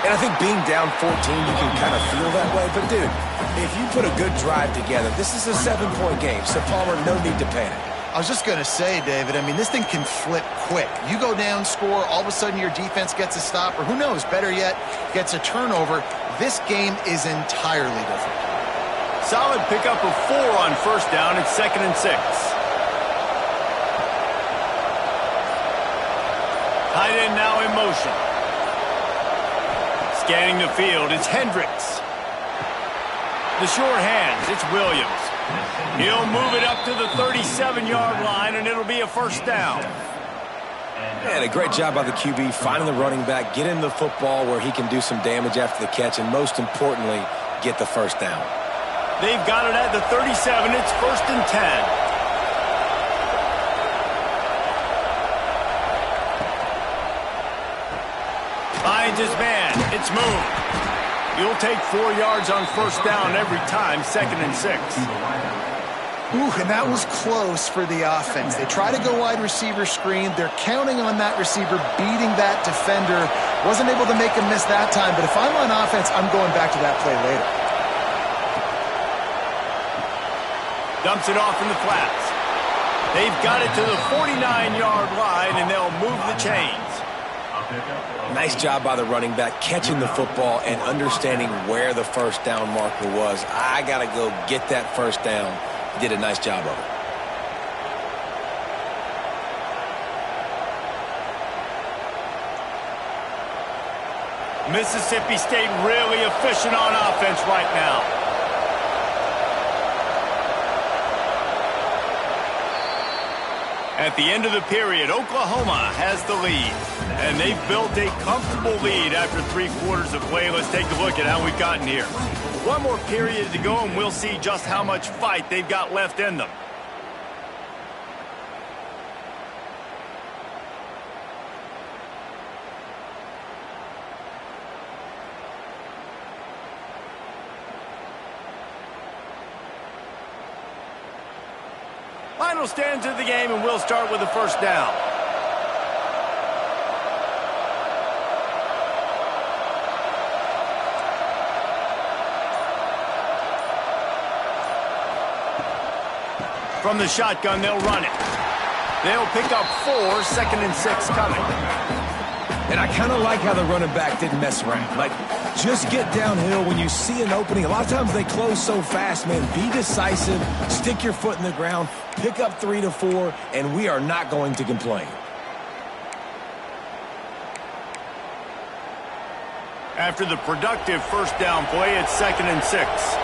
And I think being down 14, you can kind of feel that way. But, dude, if you put a good drive together, this is a 7-point game. So, Palmer, no need to panic. I was just going to say, David, I mean, this thing can flip quick. You go down, score, all of a sudden your defense gets a stop, or who knows, better yet, gets a turnover. This game is entirely different. Solid pickup of 4 on first down. It's 2nd and 6. Tight end now in motion. Scanning the field, it's Hendricks. The short hands, it's Williams. He'll move it up to the 37-yard line, and it'll be a first down. And a great job by the QB finding the running back, get him the football where he can do some damage after the catch, and most importantly, get the first down. They've got it at the 37. It's 1st and 10. Finds his man. It's moved. You'll take 4 yards on first down every time, 2nd and 6. Ooh, and that was close for the offense. They try to go wide receiver screen. They're counting on that receiver beating that defender. Wasn't able to make a miss that time, but if I'm on offense, I'm going back to that play later. Dumps it off in the flats. They've got it to the 49-yard line, and they'll move the chains. Nice job by the running back, catching the football and understanding where the first down marker was. I got to go get that first down. He did a nice job of it. Mississippi State really efficient on offense right now. At the end of the period, Oklahoma has the lead. And they've built a comfortable lead after 3 quarters of play. Let's take a look at how we've gotten here. One more period to go, and we'll see just how much fight they've got left in them. Final stands of the game, and we'll start with the first down. From the shotgun, they'll run it. They'll pick up 4, 2nd and 6 coming. And I kind of like how the running back didn't mess around. Like, just get downhill when you see an opening. A lot of times they close so fast, man. Be decisive, stick your foot in the ground, pick up 3 to 4, and we are not going to complain. After the productive first down play, it's 2nd and 6.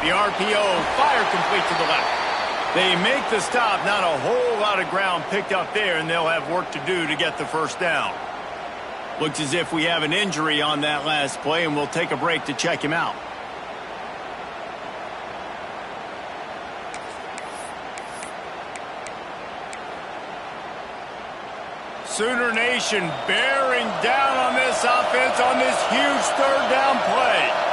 The RPO, fire complete to the left. They make the stop, not a whole lot of ground picked up there, and they'll have work to do to get the first down. Looks as if we have an injury on that last play, and we'll take a break to check him out. Sooner Nation bearing down on this offense on this huge 3rd down play.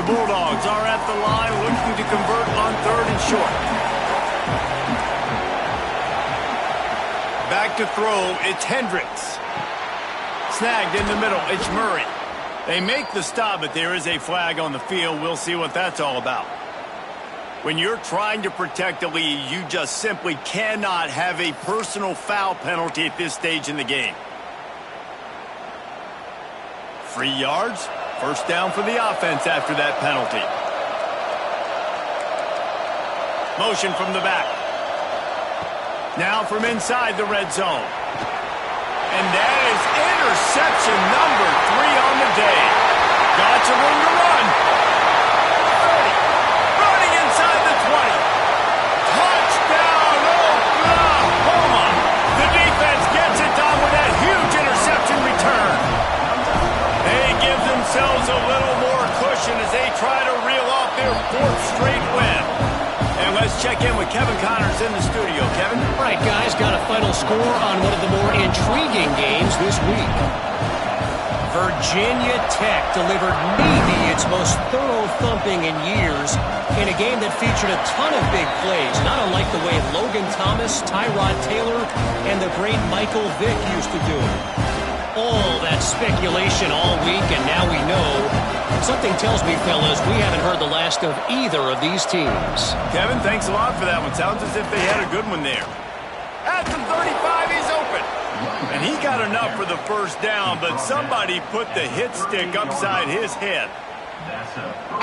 Bulldogs are at the line looking to convert on 3rd and short. Back to throw, it's Hendricks. Snagged in the middle, it's Murray. They make the stop, but there is a flag on the field. We'll see what that's all about. When you're trying to protect a lead, you just simply cannot have a personal foul penalty at this stage in the game. 3 yards? First down for the offense after that penalty. Motion from the back. Now from inside the red zone. And that is interception number 3 on the day. Got some room to run. 30. Running inside the 20. Touchdown, Oklahoma. The defense gets it done with that huge interception return. They give themselves a little more cushion as they try to reel off their 4th straight win. And let's check in with Kevin Connors in the studio. Kevin? All right, guys, got a final score on one of the more intriguing games this week. Virginia Tech delivered maybe its most thorough thumping in years in a game that featured a ton of big plays, not unlike the way Logan Thomas, Tyrod Taylor, and the great Michael Vick used to do it. All that speculation all week, and now we know. Something tells me, fellas, we haven't heard the last of either of these teams. Kevin, thanks a lot for that one. Sounds as if they had a good one there. At the 35, he's open. And he got enough for the first down, but somebody put the hit stick upside his head.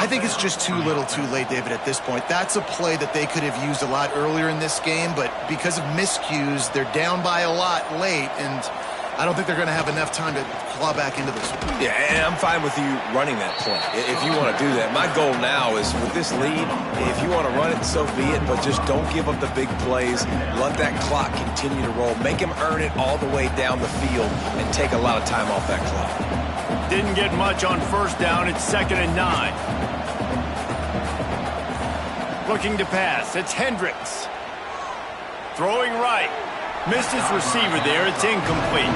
I think it's just too little too late, David, at this point. That's a play that they could have used a lot earlier in this game, but because of miscues, they're down by a lot late, and I don't think they're going to have enough time to claw back into this one. Yeah, and I'm fine with you running that play if you want to do that. My goal now is with this lead, if you want to run it, so be it, but just don't give up the big plays. Let that clock continue to roll. Make him earn it all the way down the field and take a lot of time off that clock. Didn't get much on first down. It's 2nd and 9. Looking to pass. It's Hendricks. Throwing right. Missed his receiver there. It's incomplete.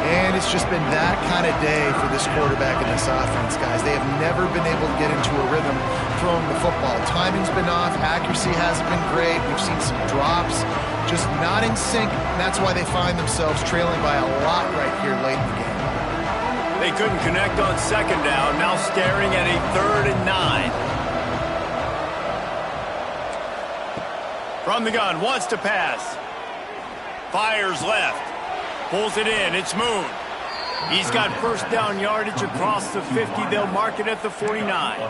And it's just been that kind of day for this quarterback and this offense, guys. They have never been able to get into a rhythm throwing the football. Timing's been off. Accuracy hasn't been great. We've seen some drops. Just not in sync, and that's why they find themselves trailing by a lot right here late in the game. They couldn't connect on 2nd down. Now staring at a 3rd and 9. From the gun. Wants to pass. Fires left. Pulls it in. It's Moon. He's got first down yardage across the 50. They'll mark it at the 49.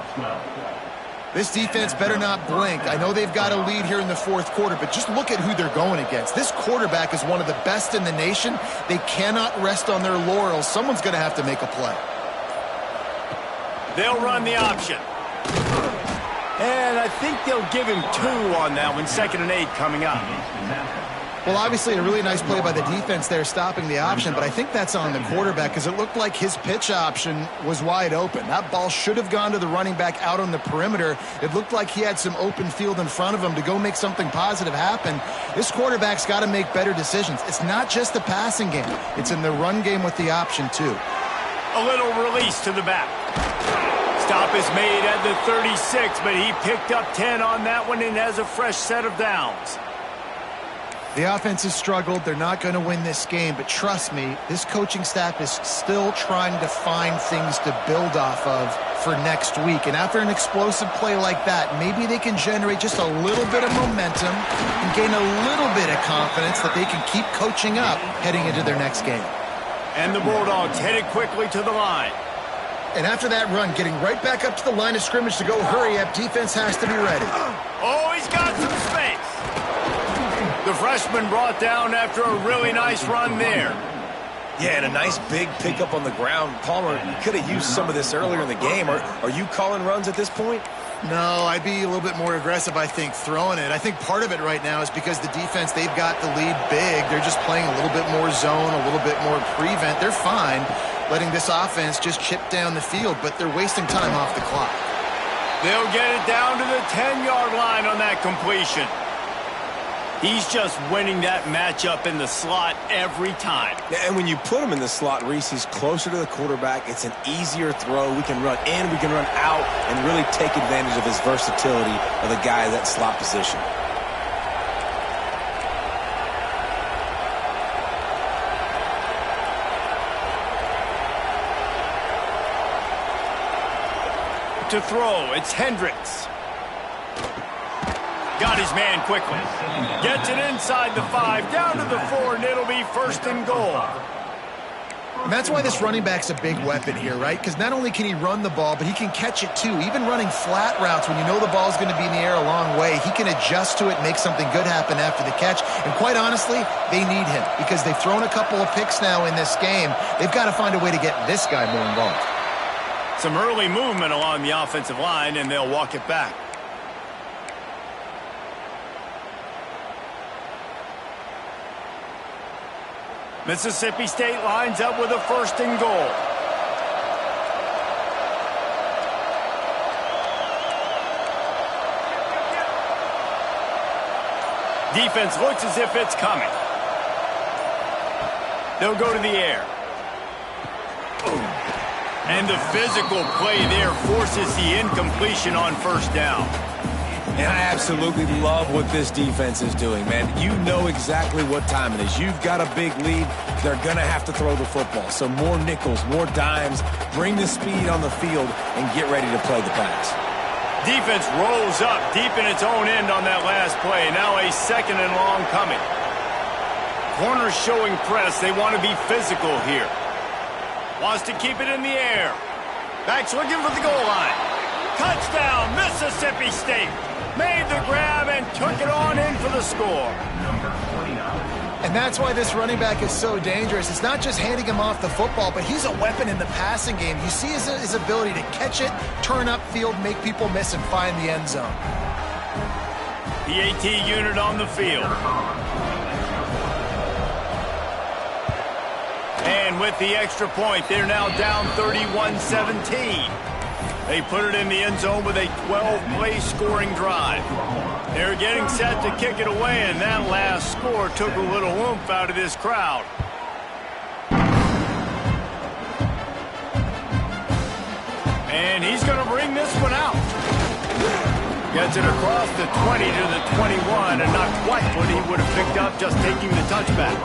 This defense better not blink. I know they've got a lead here in the 4th quarter, but just look at who they're going against. This quarterback is one of the best in the nation. They cannot rest on their laurels. Someone's going to have to make a play. They'll run the option. And I think they'll give him 2 on that one. 2nd and 8 coming up. Well, obviously a really nice play by the defense there stopping the option, but I think that's on the quarterback because it looked like his pitch option was wide open. That ball should have gone to the running back out on the perimeter. It looked like he had some open field in front of him to go make something positive happen. This quarterback's got to make better decisions. It's not just the passing game. It's in the run game with the option, too. A little release to the back. Stop is made at the 36, but he picked up 10 on that one and has a fresh set of downs. The offense has struggled. They're not going to win this game, but trust me, this coaching staff is still trying to find things to build off of for next week. And after an explosive play like that, maybe they can generate just a little bit of momentum and gain a little bit of confidence that they can keep coaching up heading into their next game. And the Bulldogs headed quickly to the line. And after that run, getting right back up to the line of scrimmage to go hurry up, defense has to be ready. Oh, he's got some space. The freshman brought down after a really nice run there. Yeah, and a nice big pickup on the ground. Palmer, you could have used some of this earlier in the game. Are you calling runs at this point? No, I'd be a little bit more aggressive, I think, throwing it. I think part of it right now is because the defense, they've got the lead big. They're just playing a little bit more zone, a little bit more prevent. They're fine letting this offense just chip down the field, but they're wasting time off the clock. They'll get it down to the 10-yard line on that completion. He's just winning that matchup in the slot every time. And when you put him in the slot, Reese, he's closer to the quarterback. It's an easier throw. We can run in, we can run out, and really take advantage of his versatility of the guy in that slot position. To throw, it's Hendricks. Got his man quickly. Gets it inside the 5, down to the 4, and it'll be 1st and goal. And that's why this running back's a big weapon here, right? Because not only can he run the ball, but he can catch it too. Even running flat routes when you know the ball's going to be in the air a long way, he can adjust to it, make something good happen after the catch. And quite honestly, they need him because they've thrown a couple of picks now in this game. They've got to find a way to get this guy more involved. Some early movement along the offensive line, and they'll walk it back. Mississippi State lines up with a 1st and goal. Defense looks as if it's coming. They'll go to the air. And the physical play there forces the incompletion on 1st down. And I absolutely love what this defense is doing, man. You know exactly what time it is. You've got a big lead. They're going to have to throw the football. So more nickels, more dimes, bring the speed on the field, and get ready to play the pass. Defense rolls up deep in its own end on that last play. Now a 2nd and long coming. Corners showing press. They want to be physical here. Wants to keep it in the air. Backs looking for the goal line. Touchdown, Mississippi State. Made the grab and took it on in for the score. And that's why this running back is so dangerous. It's not just handing him off the football, but he's a weapon in the passing game. You see his ability to catch it, turn upfield, make people miss, and find the end zone. PAT unit on the field. And with the extra point, they're now down 31-17. They put it in the end zone with a 12-play scoring drive. They're getting set to kick it away, and that last score took a little oomph out of this crowd. And he's going to bring this one out. Gets it across the 20 to the 21, and not quite what he would have picked up just taking the touchback.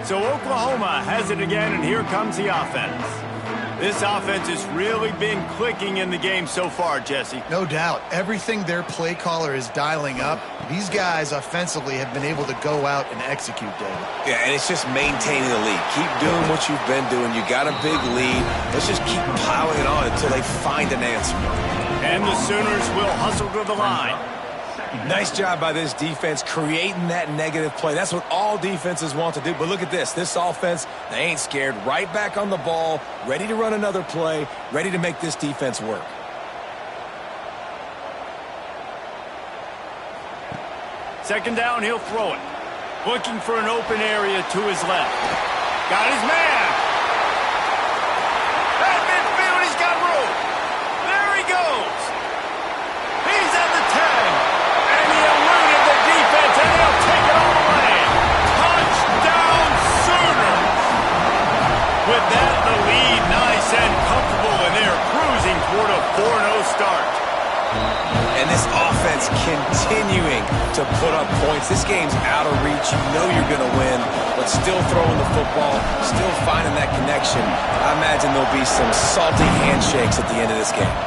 So Oklahoma has it again, and here comes the offense. This offense has really been clicking in the game so far, Jesse. No doubt. Everything their play caller is dialing up, these guys offensively have been able to go out and execute, David. Yeah, and it's just maintaining the lead. Keep doing what you've been doing. You got a big lead. Let's just keep piling it on until they find an answer. And the Sooners will hustle to the line. Nice job by this defense creating that negative play. That's what all defenses want to do. But look at this. This offense, they ain't scared. Right back on the ball, ready to run another play, ready to make this defense work. Second down, he'll throw it. Looking for an open area to his left. Got his man. At midfield, he's got room. There he goes. He's at the 10. And he eluded the defense, and he'll take it all the way. Touchdown, Sooners. With that, the lead nice and comfortable, and they're cruising toward a 4-0 start. And this offense continuing to put up points. This game's out of reach. You know you're going to win, but still throwing the football, still finding that connection. I imagine there'll be some salty handshakes at the end of this game.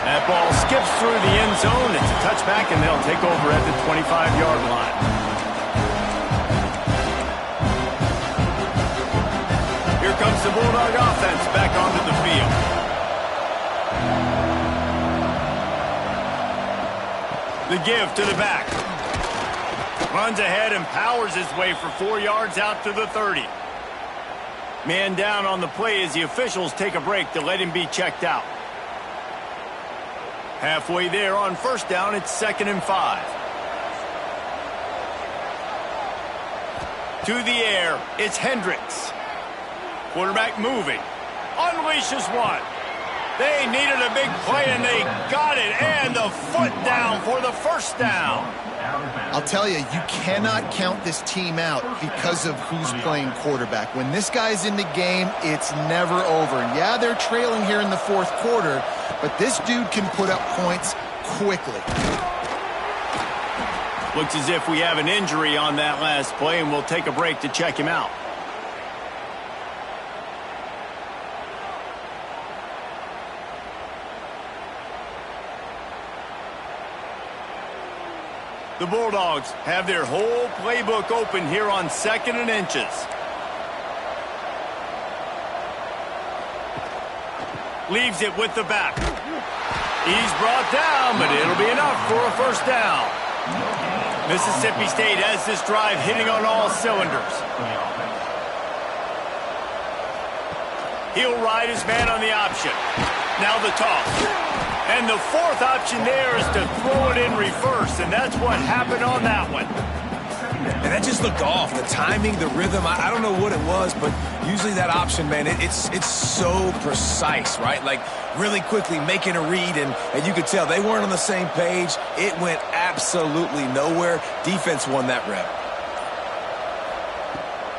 That ball skips through the end zone. It's a touchback, and they'll take over at the 25-yard line. Here comes the Bulldog offense back onto the field. The give to the back. Runs ahead and powers his way for 4 yards out to the 30. Man down on the play as the officials take a break to let him be checked out. Halfway there on first down, it's 2nd and 5. To the air, it's Hendricks. Quarterback moving. Unleashes one. They needed a big play, and they got it. And the foot down for the first down. I'll tell you, you cannot count this team out because of who's playing quarterback. When this guy's in the game, it's never over. And yeah, they're trailing here in the fourth quarter, but this dude can put up points quickly. Looks as if we have an injury on that last play, and we'll take a break to check him out. The Bulldogs have their whole playbook open here on 2nd and inches. Leaves it with the back. He's brought down, but it'll be enough for a first down. Mississippi State has this drive hitting on all cylinders. He'll ride his man on the option. Now the toss. And the fourth option there is to throw it in reverse, and that's what happened on that one. And that just looked off. The timing, the rhythm, I don't know what it was, but usually that option, man, it's so precise, right? Like really quickly making a read, and you could tell they weren't on the same page. It went absolutely nowhere. Defense won that rep.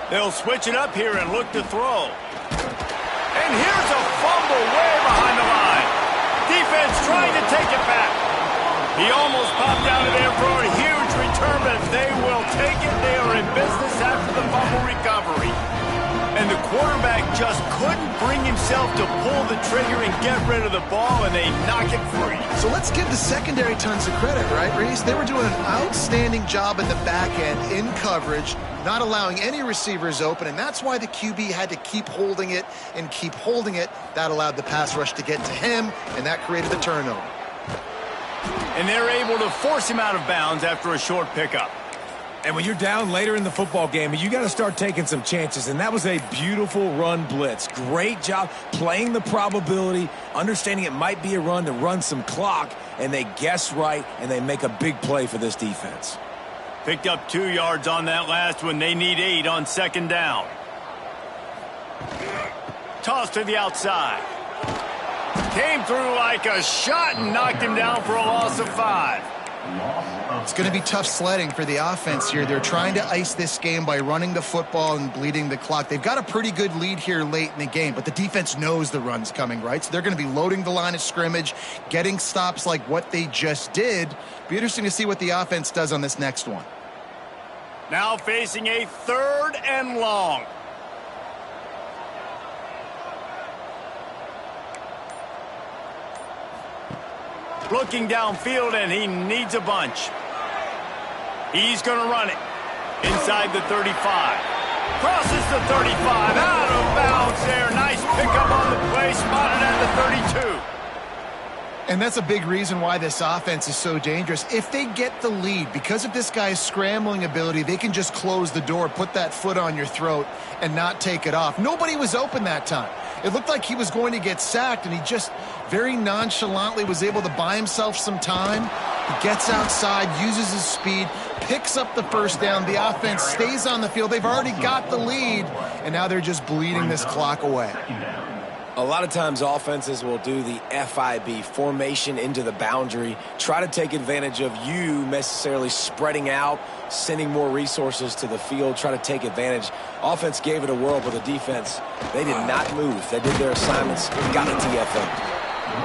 They'll switch it up here and look to throw. And here's a fumble way behind the line. Defense trying to take it back. He almost popped out of there for a huge return, but they will take it. They are in business after the fumble recovery. And the quarterback just couldn't bring himself to pull the trigger and get rid of the ball, and they knock it free. So let's give the secondary tons of credit, right, Reese? They were doing an outstanding job at the back end in coverage, not allowing any receivers open, and that's why the QB had to keep holding it and keep holding it. That allowed the pass rush to get to him, and that created the turnover. And they're able to force him out of bounds after a short pickup. And when you're down later in the football game, you got to start taking some chances. And that was a beautiful run blitz. Great job playing the probability, understanding it might be a run to run some clock, and they guess right, and they make a big play for this defense. Picked up 2 yards on that last one. They need 8 on 2nd down. Toss to the outside. Came through like a shot and knocked him down for a loss of 5. It's going to be tough sledding for the offense here. They're trying to ice this game by running the football and bleeding the clock. They've got a pretty good lead here late in the game, but the defense knows the run's coming, right? So they're going to be loading the line of scrimmage, getting stops like what they just did. Be interesting to see what the offense does on this next one. Now facing a 3rd and long. Looking downfield, and he needs a bunch. He's going to run it inside the 35. Crosses the 35, out of bounds there. Nice pickup on the play, spotted at the 32. And that's a big reason why this offense is so dangerous. If they get the lead, because of this guy's scrambling ability, they can just close the door, put that foot on your throat, and not take it off. Nobody was open that time. It looked like he was going to get sacked, and he just very nonchalantly was able to buy himself some time. He gets outside, uses his speed, picks up the first down. The offense stays on the field. They've already got the lead, and now they're just bleeding this clock away. A lot of times offenses will do the FIB, formation into the boundary, try to take advantage of you necessarily spreading out, sending more resources to the field, try to take advantage. Offense gave it a whirl, but the defense, they did not move. They did their assignments, got a TFM.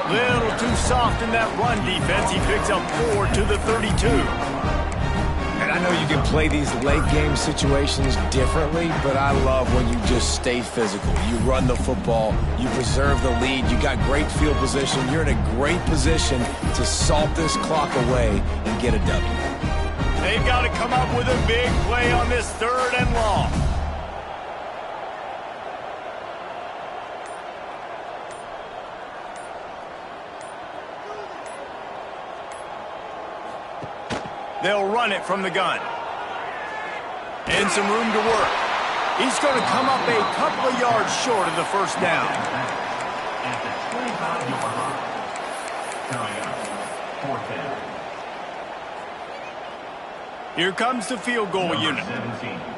Little too soft in that run defense. He picks up 4 to the 32. And I know you can play these late game situations differently, but I love when you just stay physical. You run the football, you preserve the lead, you got great field position, you're in a great position to salt this clock away and get a W. They've got to come up with a big play on this 3rd and long. They'll run it from the gun. And some room to work. He's going to come up a couple of yards short of the first down. Here comes the field goal unit.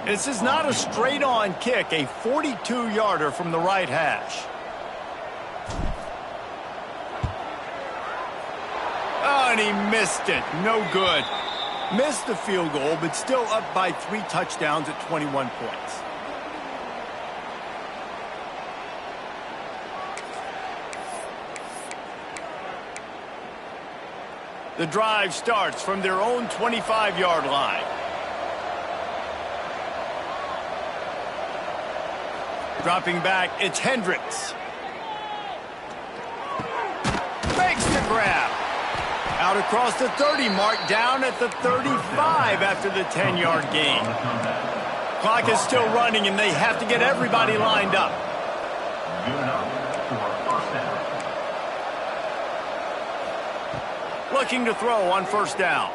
This is not a straight-on kick, a 42-yarder from the right hash. Oh, and he missed it. No good. Missed the field goal, but still up by 3 touchdowns at 21 points. The drive starts from their own 25-yard line. Dropping back, it's Hendricks. Makes the grab. Out across the 30 mark, down at the 35 after the 10-yard gain. Clock is still running, and they have to get everybody lined up. Looking to throw on first down.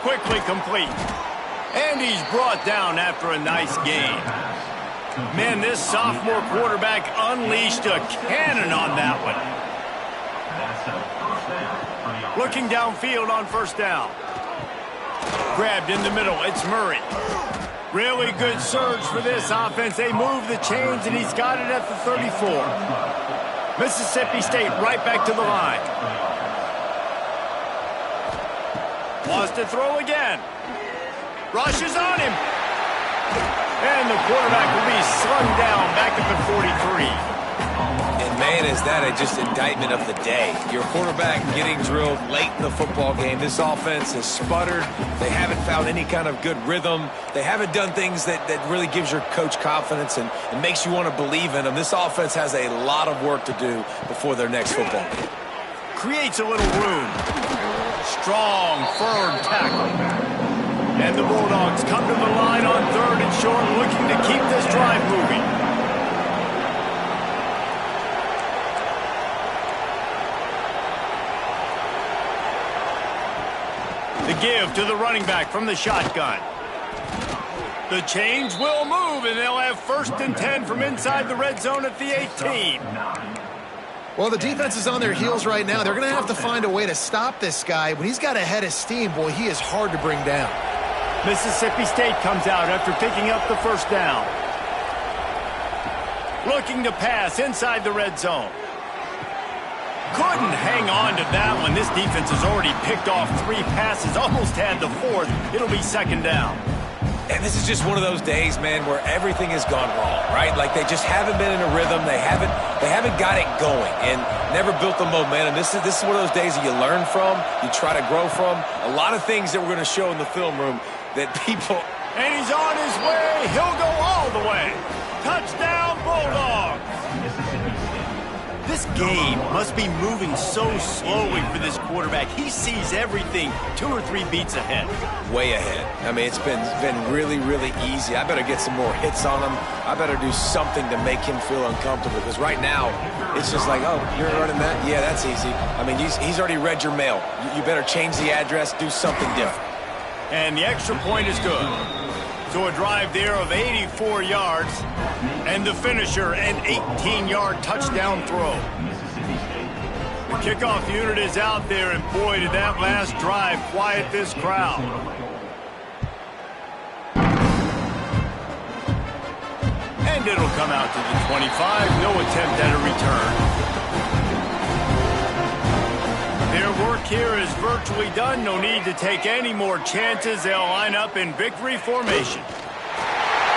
Quickly complete. And he's brought down after a nice gain. Man, this sophomore quarterback unleashed a cannon on that one. Looking downfield on first down. Grabbed in the middle. It's Murray. Really good surge for this offense. They move the chains, and he's got it at the 34. Mississippi State right back to the line. Wants to throw again. Rushes on him. And the quarterback will be slung down back at the 43. And man, is that just indictment of the day. Your quarterback getting drilled late in the football game. This offense has sputtered. They haven't found any kind of good rhythm. They haven't done things that really gives your coach confidence and makes you want to believe in them. This offense has a lot of work to do before their next football game. Creates a little room. Strong, firm tackle. And the Bulldogs come to the line on 3rd and short, looking to keep this drive moving. The give to the running back from the shotgun. The change will move, and they'll have 1st and 10 from inside the red zone at the 18. Well, the defense is on their heels right now. They're going to have to find a way to stop this guy. When he's got a head of steam, boy, he is hard to bring down. Mississippi State comes out after picking up the first down. Looking to pass inside the red zone. Couldn't hang on to that one. This defense has already picked off 3 passes, almost had the 4th. It'll be 2nd down. And this is just one of those days, man, where everything has gone wrong, right? Like they just haven't been in a rhythm. They haven't got it going and never built the momentum. This is one of those days that you learn from, you try to grow from. A lot of things that we're going to show in the film room that people... And he's on his way. He'll go all the way. Touchdown, Bulldogs. This game must be moving so slowly for this quarterback. He sees everything 2 or 3 beats ahead. Way ahead. I mean, it's been really, really easy. I better get some more hits on him. I better do something to make him feel uncomfortable because right now it's just like, oh, you're running that? Yeah, that's easy. I mean, he's already read your mail. You better change the address, do something different. And the extra point is good. So a drive there of 84 yards, and the finisher, an 18-yard touchdown throw. The kickoff unit is out there, and boy, did that last drive quiet this crowd. And it'll come out to the 25, no attempt at a return. Their work here is virtually done. No need to take any more chances. They'll line up in victory formation.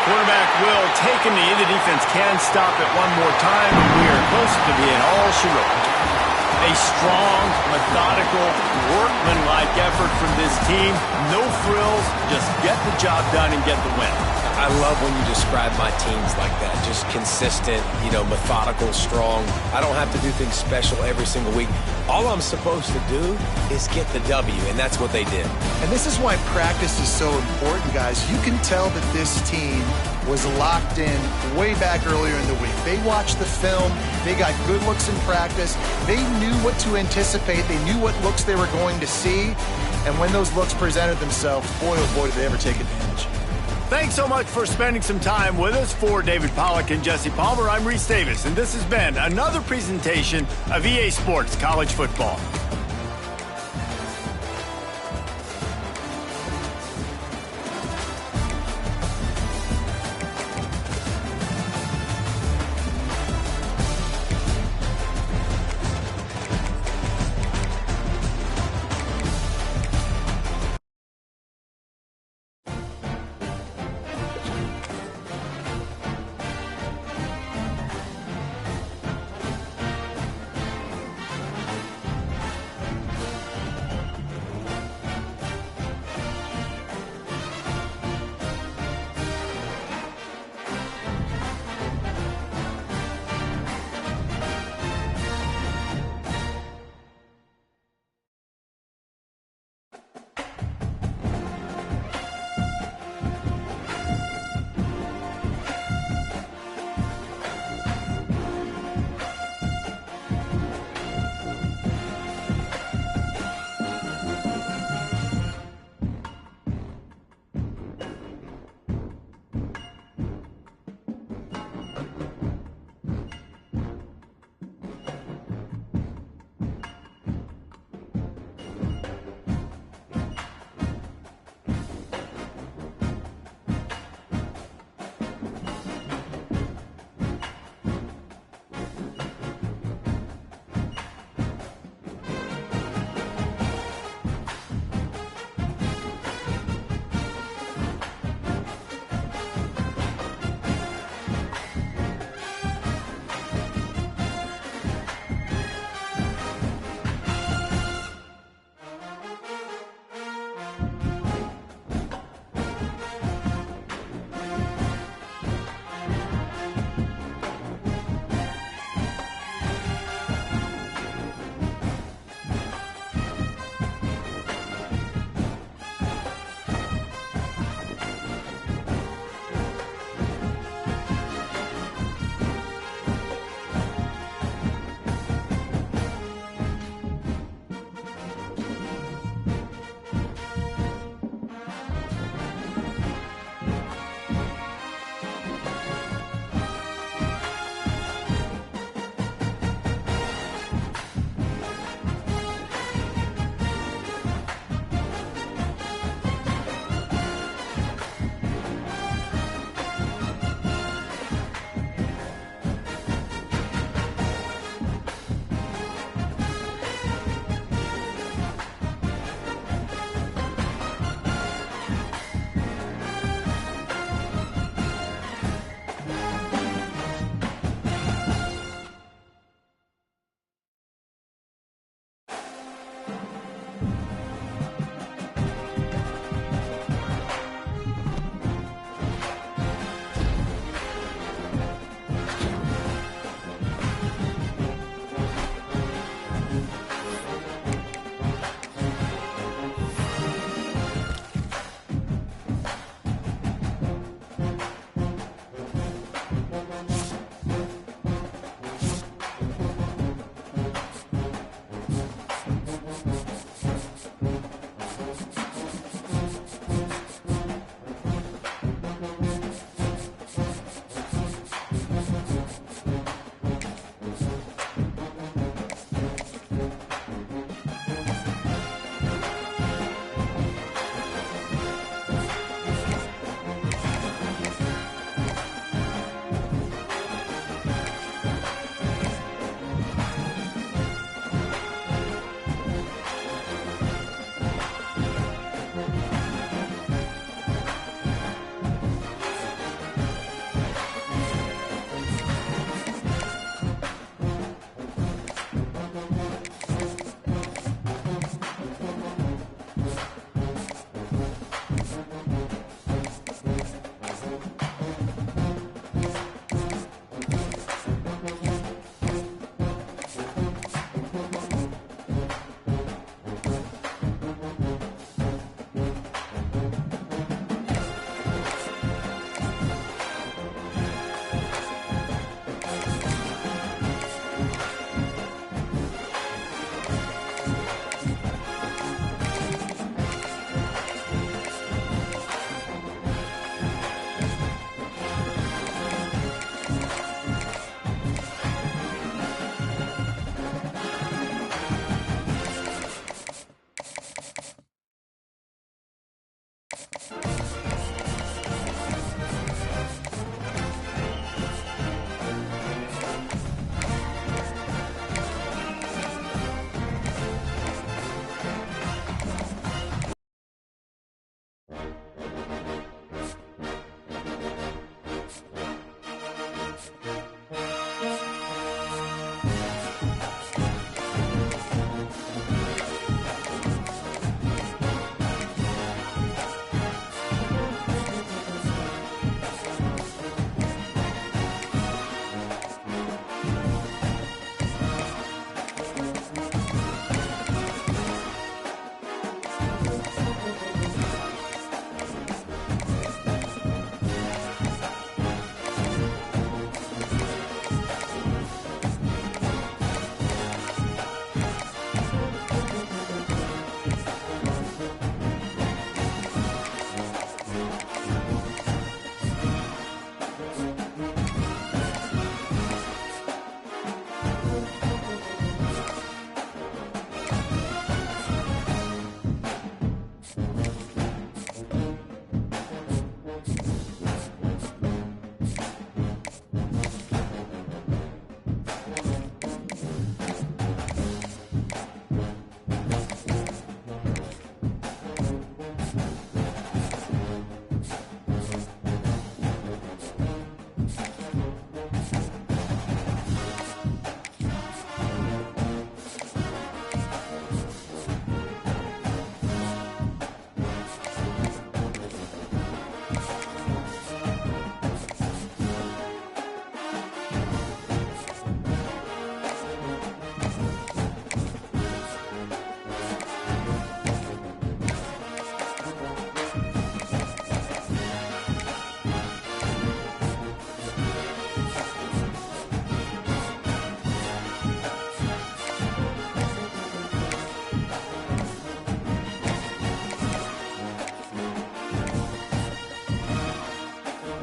Quarterback will take a knee. The defense can stop it one more time. We are close to being all she wrote. A strong, methodical, workmanlike effort from this team. No frills, just get the job done and get the win. I love when you describe my teams like that. Just consistent, methodical, strong. I don't have to do things special every single week. All I'm supposed to do is get the W, and that's what they did. And this is why practice is so important, guys. You can tell that this team was locked in way back earlier in the week. They watched the film. They got good looks in practice. They knew what to anticipate. They knew what looks they were going to see. And when those looks presented themselves, boy, oh boy, did they ever take advantage. Thanks so much for spending some time with us. For David Pollack and Jesse Palmer, I'm Reese Davis, and this has been another presentation of EA Sports College Football.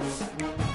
it.